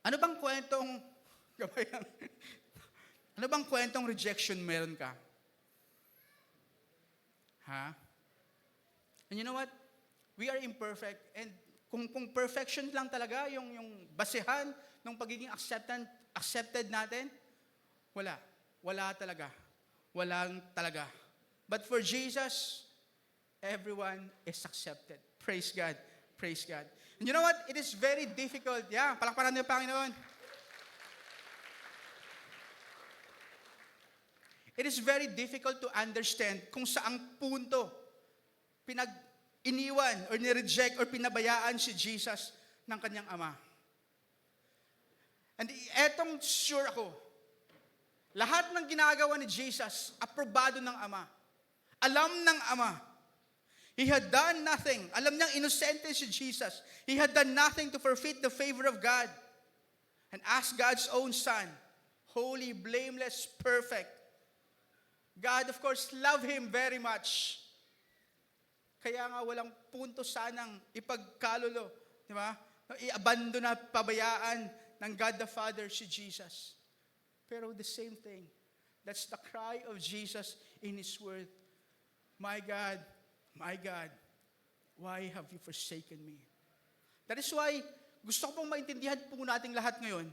Ano bang kwentong, ano bang kwentong rejection meron ka? Ha? And you know what? We are imperfect. And kung perfection lang talaga, yung basehan ng pagiging accepted natin, wala. Wala talaga. Walang talaga. But for Jesus, everyone is accepted. Praise God. Praise God. And you know what? It is very difficult. Yeah, palakpakan niyo, Panginoon. It is very difficult to understand kung saang punto pinag-iniwan or nireject or pinabayaan si Jesus ng kanyang ama. And etong sure ako, lahat ng ginagawa ni Jesus, aprobado ng Ama. Alam ng Ama. He had done nothing. Alam niyang inosente si Jesus. He had done nothing to forfeit the favor of God. And as God's own Son, holy, blameless, perfect, God, of course, loved Him very much. Kaya nga walang punto sanang ipagkalulo, di ba? I-abandon na, pabayaan ng God the Father si Jesus. Pero the same thing, that's the cry of Jesus in His word. My God, why have you forsaken me? That is why, gusto ko pong maintindihan po nating lahat ngayon,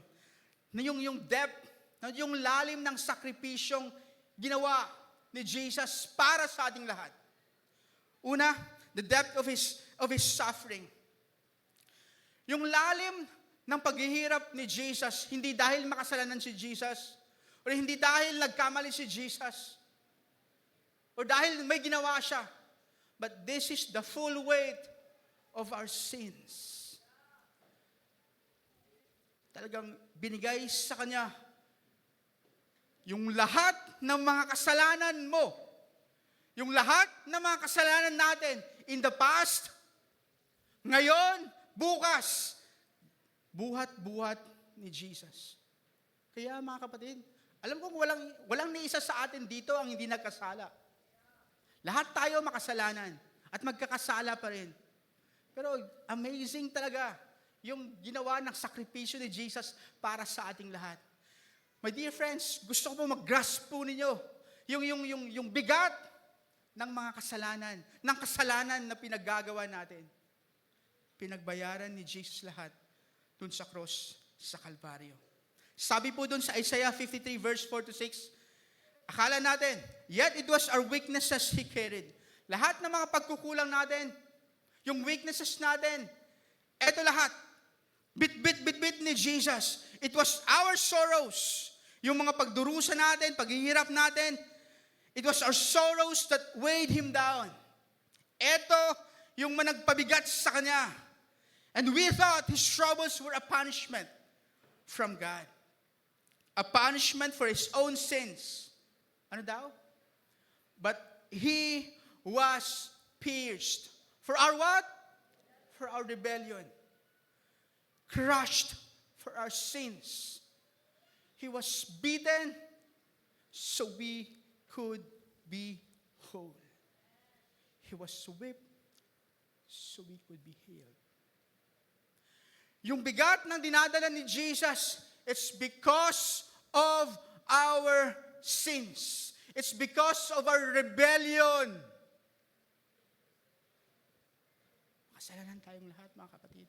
na yung depth, na yung lalim ng sakripisyong ginawa ni Jesus para sa ating lahat. Una, the depth of his suffering. Yung lalim ng paghihirap ni Jesus, hindi dahil makasalanan si Jesus, o hindi dahil nagkamali si Jesus, o dahil may ginawa siya, but this is the full weight of our sins. Talagang binigay sa Kanya yung lahat ng mga kasalanan mo, yung lahat ng mga kasalanan natin in the past, ngayon, bukas, buhat-buhat ni Jesus. Kaya mga kapatid, alam kong walang ni isa sa atin dito ang hindi nagkasala. Lahat tayo makasalanan at magkakasala pa rin. Pero amazing talaga yung ginawa ng sakripisyo ni Jesus para sa ating lahat. My dear friends, gusto ko po mag-grasp po ninyo yung bigat ng mga kasalanan, ng kasalanan na pinaggagawa natin. Pinagbayaran ni Jesus lahat dun sa cross sa Kalbaryo. Sabi po dun sa Isaiah 53 verse 4 to 6, akala natin, yet it was our weaknesses He carried. Lahat ng mga pagkukulang natin, yung weaknesses natin, eto lahat, bit ni Jesus. It was our sorrows, yung mga pagdurusa natin, paghihirap natin, it was our sorrows that weighed Him down. Eto yung managpabigat sa Kanya. And we thought His troubles were a punishment from God. A punishment for His own sins. Ano daw? But He was pierced. For our what? For our rebellion. Crushed for our sins. He was beaten so we could be whole. He was whipped so we could be healed. Yung bigat ng dinadala ni Jesus, it's because of our sins. It's because of our rebellion. Kasalanan tayong lahat, mga kapatid.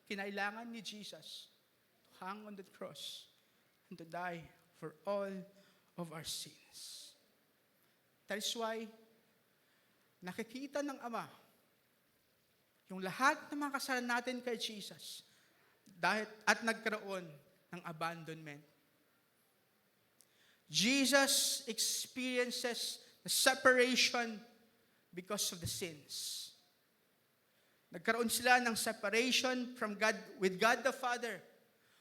Kinailangan ni Jesus to hang on the cross and to die for all of our sins. That is why, nakikita ng Ama yung lahat ng mga kasalanan natin kay Jesus at nagkaroon ng abandonment. Jesus experiences the separation because of the sins. Nagkaroon sila ng separation from God, with God the Father.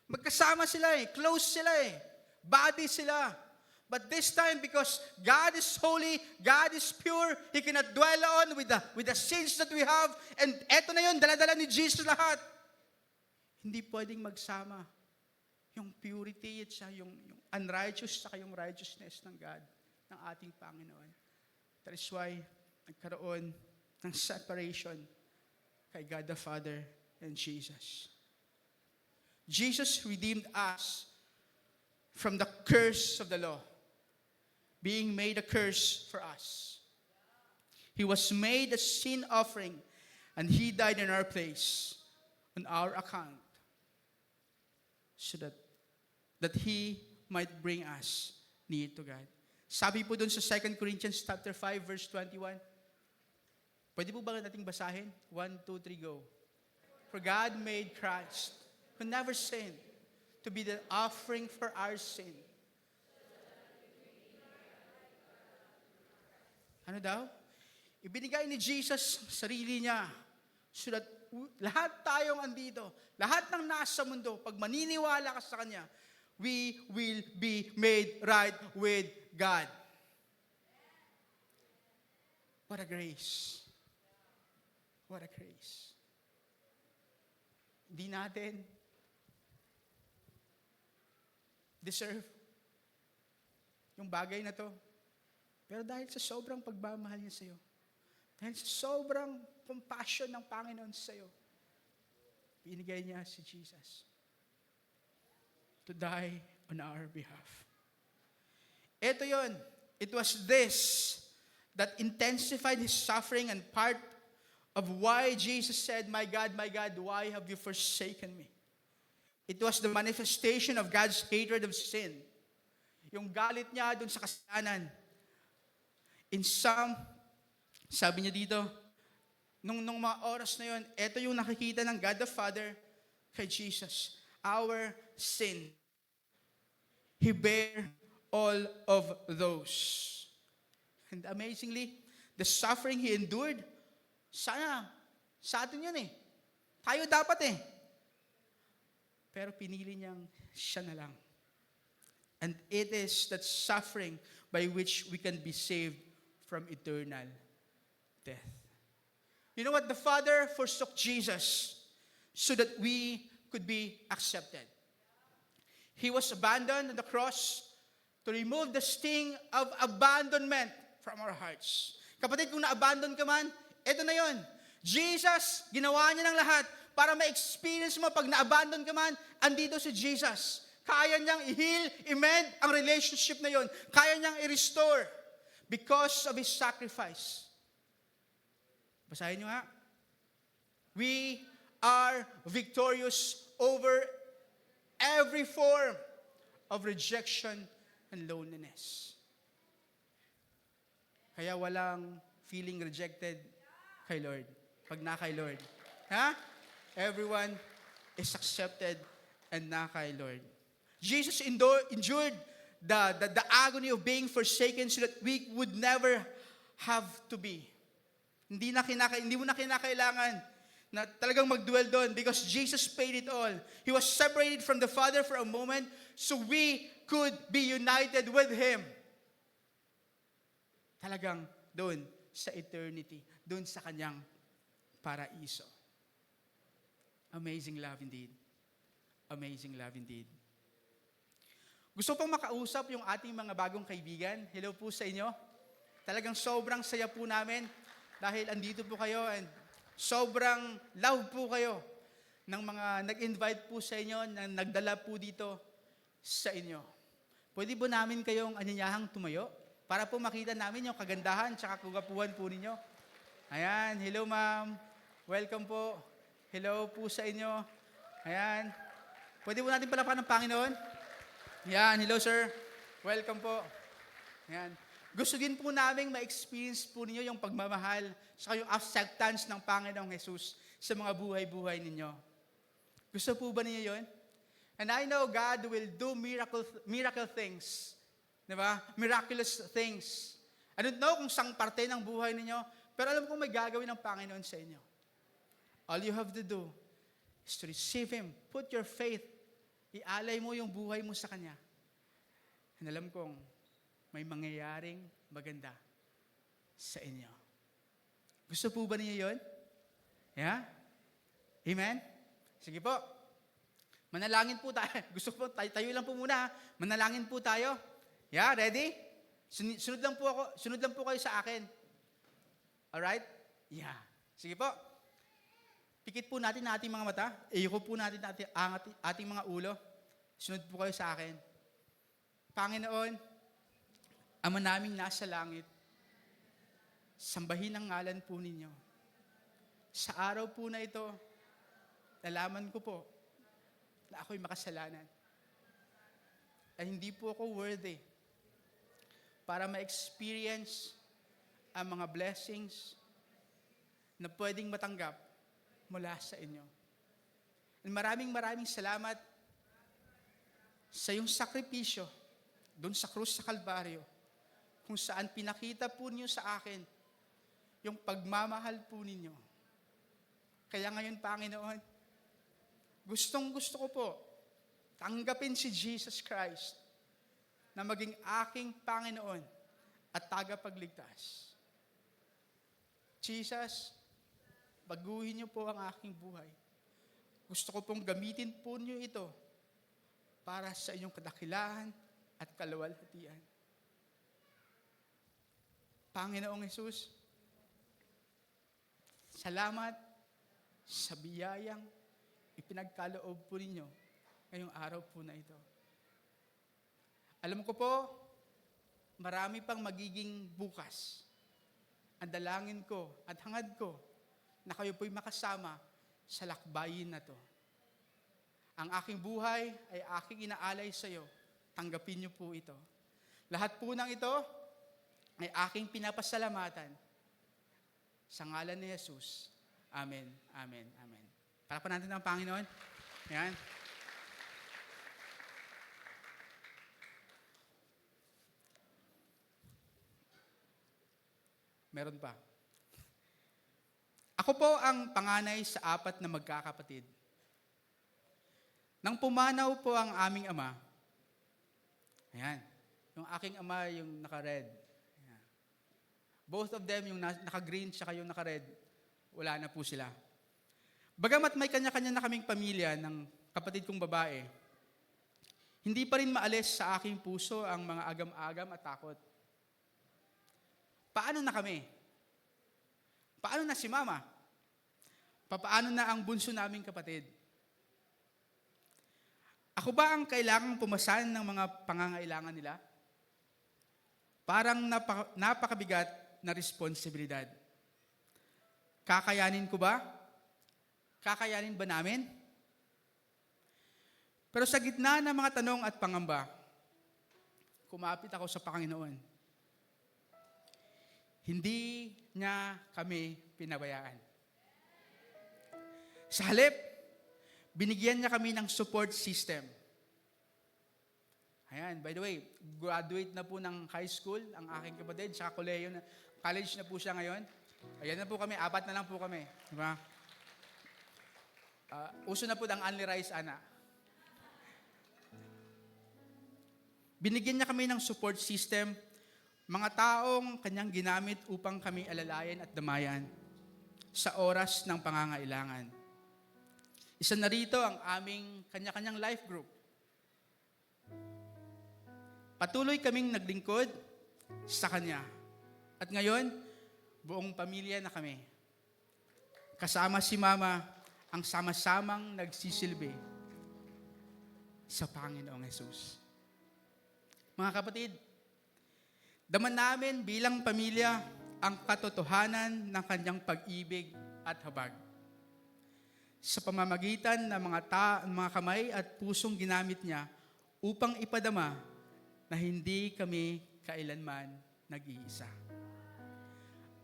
Magkasama sila close sila body sila. But this time, because God is holy, God is pure, He cannot dwell on with the sins that we have. And eto na yun, dala-dala ni Jesus lahat. Hindi pwedeng magsama yung purity at yung unrighteous at yung righteousness ng God, ng ating Panginoon. That is why nagkaroon ng separation kay God the Father and Jesus. Jesus redeemed us from the curse of the law, being made a curse for us. He was made a sin offering, and He died in our place, on our account, so that He might bring us near to God. Sabi po dun sa 2 Corinthians chapter 5, verse 21. Pwede po ba nating basahin? 1, 2, 3, go. For God made Christ, who never sinned, to be the offering for our sin. Ano daw? Ibinigay ni Jesus sarili niya so that lahat tayong andito, lahat ng nasa mundo, pag maniniwala ka sa Kanya, we will be made right with God. What a grace. What a grace. Hindi natin deserve yung bagay na to. Pero dahil sa sobrang pagmamahal niya sa'yo, dahil sa sobrang compassion ng Panginoon sa'yo, binigay niya si Jesus to die on our behalf. Ito yon. It was this that intensified his suffering and part of why Jesus said, my God, why have you forsaken me? It was the manifestation of God's hatred of sin. Yung galit niya dun sa kasalanan. In some, sabi niya dito, nung mga oras na yon, ito yung nakikita ng God the Father kay Jesus. Our sin. He bare all of those. And amazingly, the suffering He endured, sana, sa atin yun eh. Tayo dapat eh. Pero pinili niyang siya na lang. And it is that suffering by which we can be saved from eternal death. You know what? The Father forsook Jesus so that we could be accepted. He was abandoned on the cross to remove the sting of abandonment from our hearts. Kapatid, kung na-abandon ka man, eto na yon. Jesus, ginawa niya ng lahat para ma-experience mo pag na-abandon ka man, andito si Jesus. Kaya niyang i-heal, i-mend ang relationship na yon. Kaya niyang i-restore because of His sacrifice. Basahin niyo ha. We are victorious over every form of rejection and loneliness. Kaya walang feeling rejected kay Lord. Pag na kay Lord. Ha? Everyone is accepted and na kay Lord. Jesus endured the agony of being forsaken so that we would never have to be. Hindi mo na kinakailangan na talagang mag-dwell doon because Jesus paid it all. He was separated from the Father for a moment so we could be united with Him. Talagang doon sa eternity, doon sa kanyang paraiso. Amazing love indeed. Amazing love indeed. Gusto pang makausap yung ating mga bagong kaibigan. Hello po sa inyo. Talagang sobrang saya po namin dahil andito po kayo and sobrang love po kayo ng mga nag-invite po sa inyo, na nagdala po dito sa inyo. Pwede po namin kayong anyayahang tumayo para po makita namin yung kagandahan tsaka kagapuhan po ninyo. Ayan, hello ma'am. Welcome po. Hello po sa inyo. Ayan. Pwede po natin palapakan ng Panginoon? Ayan, hello sir. Welcome po. Ayan. Gusto din po namin ma-experience po ninyo yung pagmamahal sa yung acceptance ng Panginoong Jesus sa mga buhay-buhay ninyo. Gusto po ba ninyo yun? And I know God will do miracle things. Diba? Miraculous things. I don't know kung saan parte ng buhay ninyo, pero alam kong may gagawin ng Panginoon sa inyo. All you have to do is to receive Him. Put your faith. Ialay mo yung buhay mo sa Kanya. And alam kong may mangyayaring maganda sa inyo. Gusto po ba niyo yun? Yeah? Amen? Sige po. Manalangin po tayo. Gusto po, tayo lang po muna. Manalangin po tayo. Yeah, ready? Sunod lang po kayo sa akin. Alright? Yeah. Sige po. Pikit po natin ang ating mga mata. Iyuko po natin ang ating mga ulo. Sunod po kayo sa akin. Panginoon, Ama naming nasa langit, sambahin ang ngalan po ninyo. Sa araw po na ito, nalaman ko po na ako'y makasalanan. At hindi po ako worthy para ma-experience ang mga blessings na pwedeng matanggap mula sa inyo. And maraming salamat sa iyong sakripisyo doon sa krus sa Kalbaryo, kung saan pinakita po niyo sa akin yung pagmamahal po ninyo. Kaya ngayon, Panginoon, gustong-gusto ko po tanggapin si Jesus Christ na maging aking Panginoon at tagapagligtas. Jesus, baguhin niyo po ang aking buhay. Gusto ko pong gamitin po niyo ito para sa inyong kadakilaan at kaluwalhatian. Panginoong Hesus, salamat sa biyayang ipinagkaloob po ninyo ngayong araw po na ito. Alam ko po, marami pang magiging bukas. Ang dalangin ko at hangad ko na kayo po'y makasama sa lakbayin na to. Ang aking buhay ay aking inaalay sa iyo. Tanggapin niyo po ito. Lahat po ng ito ay aking pinapasalamatan. Sa ngalan ni Jesus. Amen, amen, amen. Parapan natin ang Panginoon. Yan. Meron pa. Ako po ang panganay sa 4 na magkakapatid. Nang pumanaw po ang aming ama, ayan, yung aking ama yung naka-red. Ayan. Both of them, yung naka-green tsaka yung naka-red, wala na po sila. Bagamat may kanya-kanya na kaming pamilya ng kapatid kong babae, hindi pa rin maalis sa aking puso ang mga agam-agam at takot. Paano na kami? Paano na si Mama? Paano na ang bunso naming kapatid? Ako ba ang kailangang pumasan ng mga pangangailangan nila? Parang napakabigat na responsibilidad. Kakayanin ko ba? Kakayanin ba namin? Pero sa gitna ng mga tanong at pangamba, kumapit ako sa Panginoon. Hindi niya kami pinabayaan. Sa halip, binigyan niya kami ng support system. Ayan, by the way, graduate na po ng high school ang aking kapatid, saka college na po siya ngayon. Ayan na po kami, 4 na lang po kami. Diba? Uso na po ang Only Rice, Ana. Binigyan niya kami ng support system, mga taong kanyang ginamit upang kami alalayan at damayan sa oras ng pangangailangan. Isa na rito ang aming kanya-kanyang life group. Patuloy kaming naglingkod sa Kanya. At ngayon, buong pamilya na kami. Kasama si Mama, ang sama-samang nagsisilbi sa Panginoong Hesus. Mga kapatid, daman namin bilang pamilya ang katotohanan ng Kanyang pag-ibig at habag. Sa pamamagitan ng mga kamay at pusong ginamit niya upang ipadama na hindi kami kailanman nag-iisa.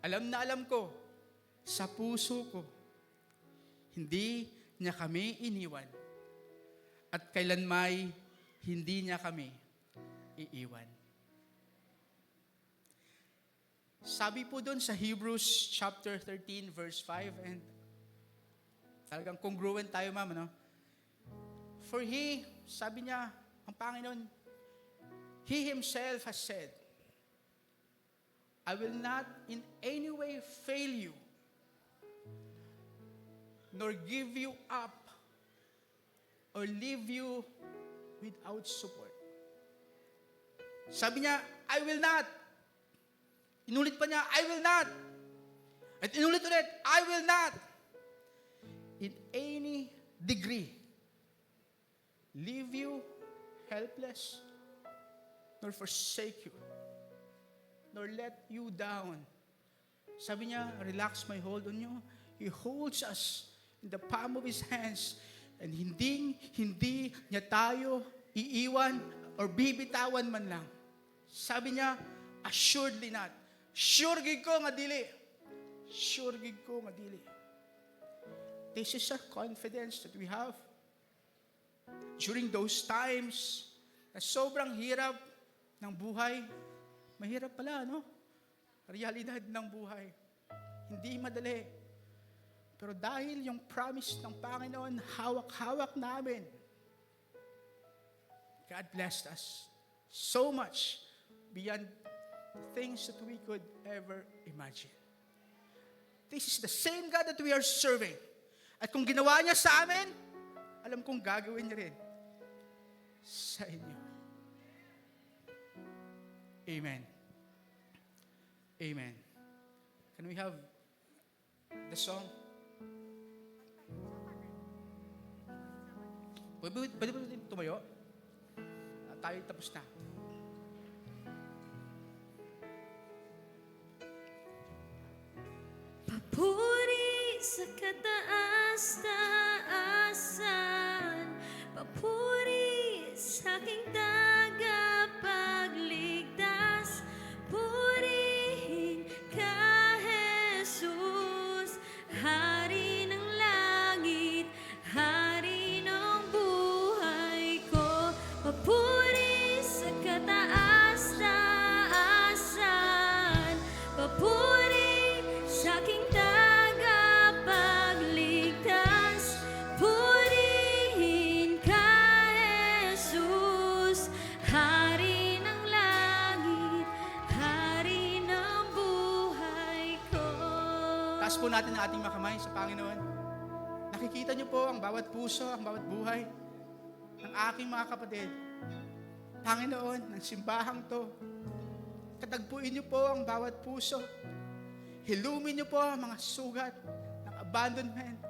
Alam na alam ko, sa puso ko, hindi niya kami iniwan at kailanmay hindi niya kami iiwan. Sabi po doon sa Hebrews chapter 13 verse 5, and talagang congruent tayo, ma'am, no? For sabi niya, ang Panginoon, He Himself has said, I will not in any way fail you, nor give you up, or leave you without support. Sabi niya, I will not. Inulit pa niya, I will not. At inulit ulit, I will not. In any degree, leave you helpless, nor forsake you, nor let you down. Sabi niya, relax my hold on you. He holds us in the palm of His hands, and hindi niya tayo iiwan or bibitawan man lang. Sabi niya, assuredly not. Sure gid ko nga dili. Sure gid ko nga dili. This is a confidence that we have during those times na sobrang hirap ng buhay. Mahirap pala, no? Realidad ng buhay. Hindi madali. Pero dahil yung promise ng Panginoon, hawak-hawak namin, God blessed us So much beyond things that we could ever imagine. This is the same God that we are serving. At kung ginawa niya sa amin, alam kong gagawin niya rin sa inyo. Amen. Amen. Can we have the song? Pwede ba natin tumayo? Tayo tapos na. Papuri sa kataas-taasan, papuri sa aking tagapagligtas, purihin ka, Jesus, Hari ng langit, Hari ng buhay ko. Papuri sa kataas-taasan, papuri sa aking tagapagligtas, purihin ka, Jesus, Hari ng langit, Hari ng buhay ko. Taas po natin ang ating mga kamay sa Panginoon. Nakikita niyo po ang bawat puso, ang bawat buhay ng aking mga kapatid. Panginoon, ng simbahang to, katagpuin niyo po ang bawat puso. Hilumin niyo po ang mga sugat ng abandonment.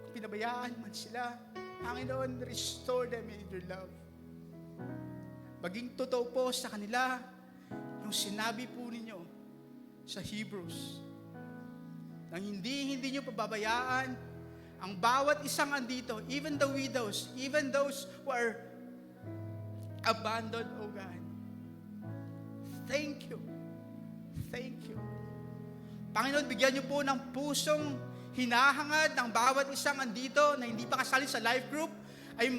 Kung pinabayaan man sila, Panginoon, restore them in your love. Maging totoo po sa kanila yung sinabi po ninyo sa Hebrews, nang hindi niyo pababayaan ang bawat isang andito, even the widows, even those who are abandoned, O God. Thank you. Thank you. Panginoon, bigyan niyo po ng pusong hinahangad ng bawat isang andito na hindi pa kasali sa life group, ay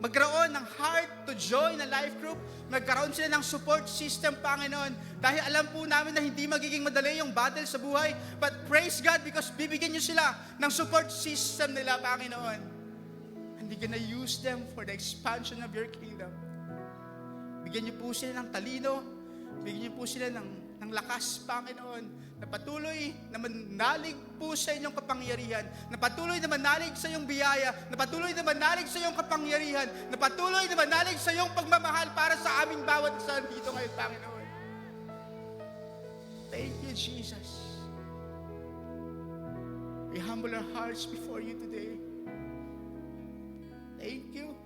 magkaroon ng heart to join a life group, magkaroon sila ng support system, Panginoon. Dahil alam po namin na hindi magiging madali yung battle sa buhay, but praise God because bibigyan niyo sila ng support system nila, Panginoon. And you're gonna use them for the expansion of your kingdom. Bigyan niyo po sila ng talino, bigyan niyo po sila ng lakas, Panginoon, na patuloy na manalig po sa inyong kapangyarihan, na patuloy na manalig sa iyong biyaya, na patuloy na manalig sa iyong kapangyarihan, na patuloy na manalig sa iyong pagmamahal para sa aming bawat isa dito ngayon, Panginoon. Thank you, Jesus. We humble our hearts before you today. Thank you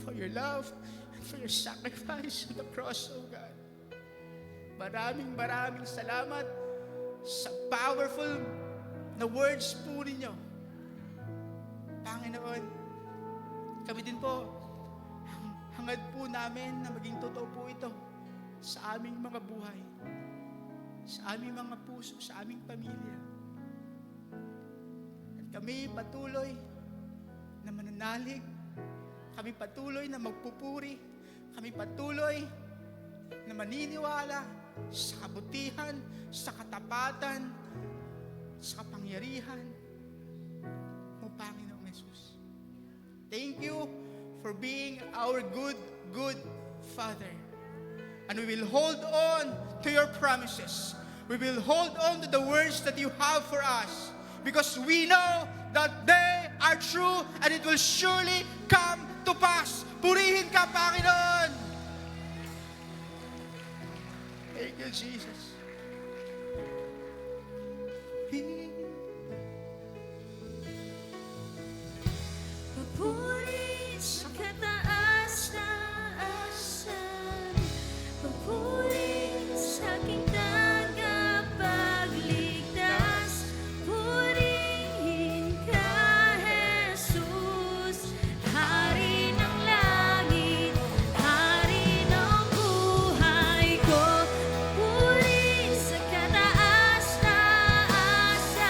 for your love and for your sacrifice on the cross, oh God. Maraming salamat sa powerful na words po ninyo. Panginoon, kami din po, hangad po namin na maging totoo po ito sa aming mga buhay, sa aming mga puso, sa aming pamilya. At kami patuloy na mananalig, kami patuloy na magpupuri, kami patuloy na maniniwala sa kabutihan, sa katapatan, sa kapangyarihan mo, Panginoong Jesus. Thank you for being our good Father. And we will hold on to your promises. We will hold on to the words that you have for us because we know that they are true and it will surely come to pass. Purihin ka, Panginoon! Thank you, Jesus. Papuri sa kataas-taasan, papuri sa aking tagapagligtas, purihin ka, Jesus, Hari ng langit, Hari ng buhay ko. Puri sa kataas-taasan,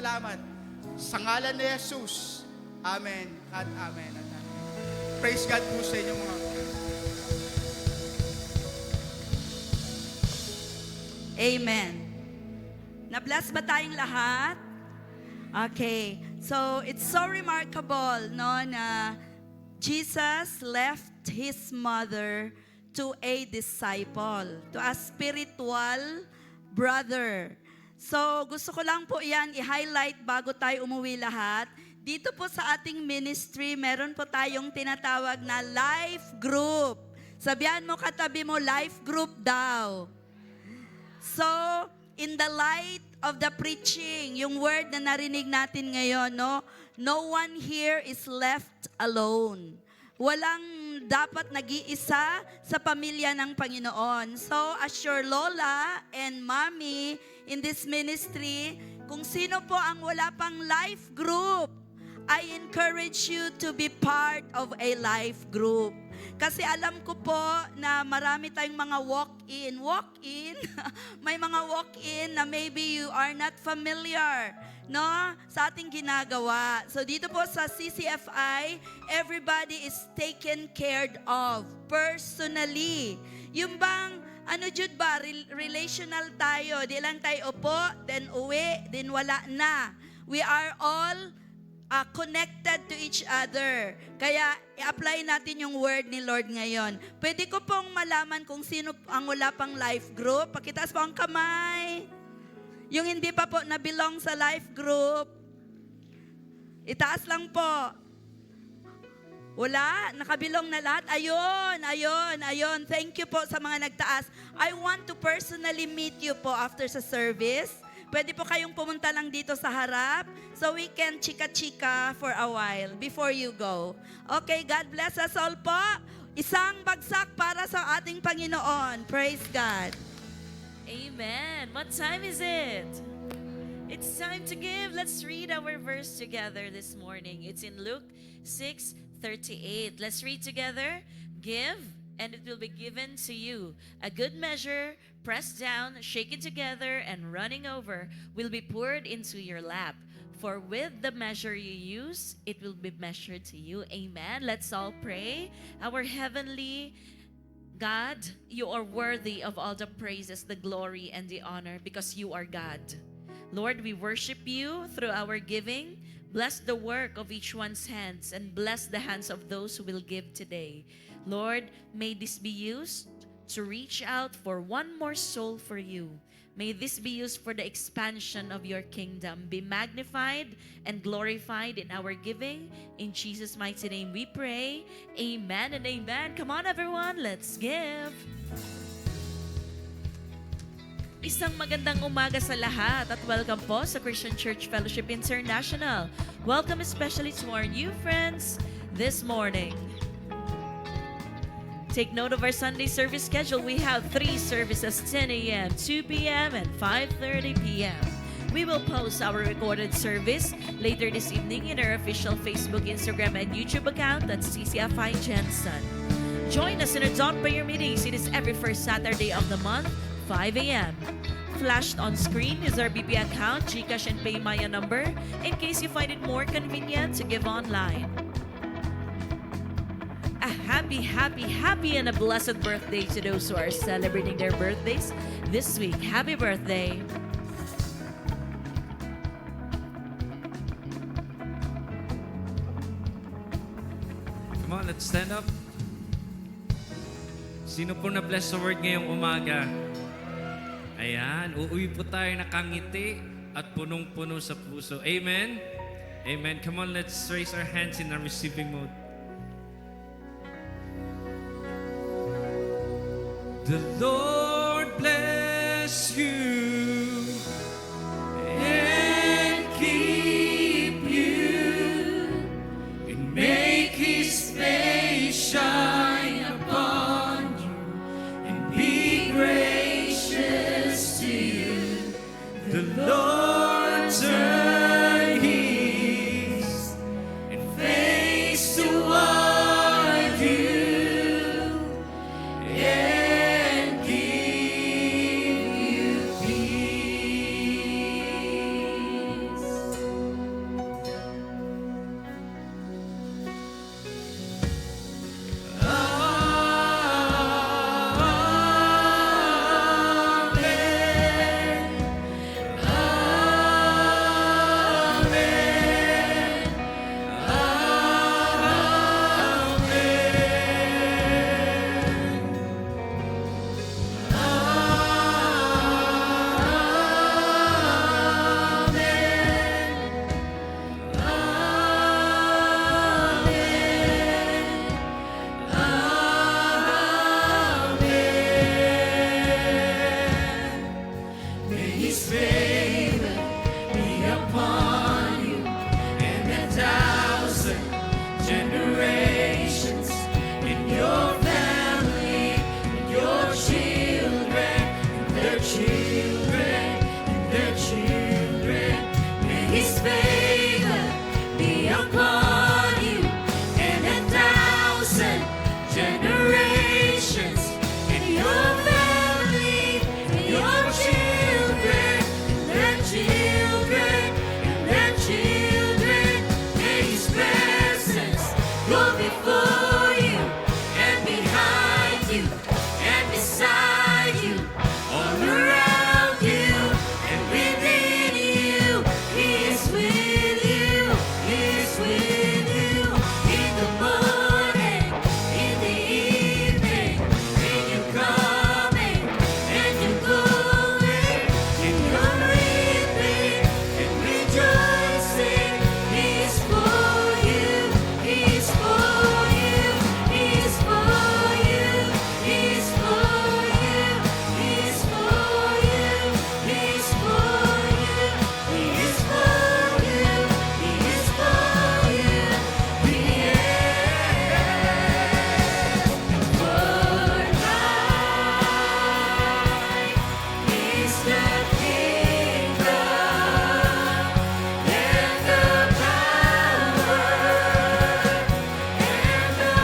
salamat. Sa ngalan ni Jesus. Amen at amen at amen. Praise God po sa inyo mga. Amen. Na-bless ba tayong lahat? Okay. So, it's so remarkable, no, na Jesus left His mother to a disciple, to a spiritual brother. So, gusto ko lang po yan i-highlight bago tayo umuwi lahat. Dito po sa ating ministry, meron po tayong tinatawag na life group. Sabihan mo katabi mo, life group daw. So, in the light of the preaching, yung word na narinig natin ngayon, no one here is left alone. Walang dapat nag-iisa sa pamilya ng Panginoon. So, as your lola and mommy in this ministry, kung sino po ang wala pang life group, I encourage you to be part of a life group. Kasi alam ko po na marami tayong mga walk-in, may mga walk-in na maybe you are not familiar, no, sa ating ginagawa. So dito po sa CCFI, everybody is taken care of personally. Yung bang, Jud ba, relational tayo, di lang tayo upo, then uwi, then wala na. We are all connected to each other. Kaya, i-apply natin yung word ni Lord ngayon. Pwede ko pong malaman kung sino ang wala pang life group. Pakitaas po ang kamay. Yung hindi pa po na-belong sa life group. Itaas lang po. Wala? Nakabilong na lahat? Ayun. Thank you po sa mga nagtaas. I want to personally meet you po after sa service. Pwede po kayong pumunta lang dito sa harap so we can chika-chika for a while before you go. Okay, God bless us all po. Isang bagsak para sa ating Panginoon. Praise God. Amen. What time is it? It's time to give. Let's read our verse together this morning. It's in Luke 6:38. Let's read together. Give, and it will be given to you. A good measure, pressed down, shaken together, and running over, will be poured into your lap. For with the measure you use, it will be measured to you. Amen. Let's all pray. Our heavenly God, you are worthy of all the praises, the glory, and the honor because you are God. Lord, we worship you through our giving. Bless the work of each one's hands and bless the hands of those who will give today. Lord, may this be used to reach out for one more soul for you. May this be used for the expansion of your kingdom. Be magnified and glorified in our giving. In Jesus' mighty name we pray. Amen and amen. Come on everyone, let's give. Isang magandang umaga sa lahat at welcome po sa Christian Church Fellowship International. Welcome especially to our new friends this morning. Take note of our Sunday service schedule. We have 3 services, 10 a.m., 2 p.m., and 5:30 p.m. We will post our recorded service later this evening in our official Facebook, Instagram, and YouTube account. That's CCFI Jensen. Join us in our dawn prayer meetings. It is every first Saturday of the month, 5 a.m. Flashed on screen is our BP account, GCash, and PayMaya number in case you find it more convenient to give online. A happy, and a blessed birthday to those who are celebrating their birthdays this week. Happy birthday. Come on, let's stand up. Sino po na-bless sa word ngayong umaga? Ayan, uuwi po tayo nakangiti at punong-puno sa puso. Amen? Amen. Come on, let's raise our hands in our receiving mode. The Lord bless you and keep you and make His face shine upon you and be gracious to you. The Lord turn His and face toward you. And give you and generations, and your family, and your children, and their children, and their children. May His presence go before you, and behind you, and beside you, all around you, and within you. He is with you, He is with you, in the morning, in the evening, when you're coming, and you're going, and you're weeping, and rejoicing. He is for you, He is for you, He is for you, He is for you, He is for you, He is for you, He is for you, He is for you, He is for thine is the kingdom and the power and the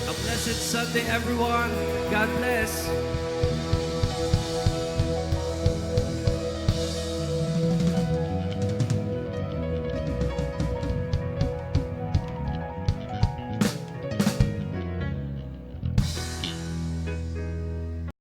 A blessed Sunday, everyone. God bless.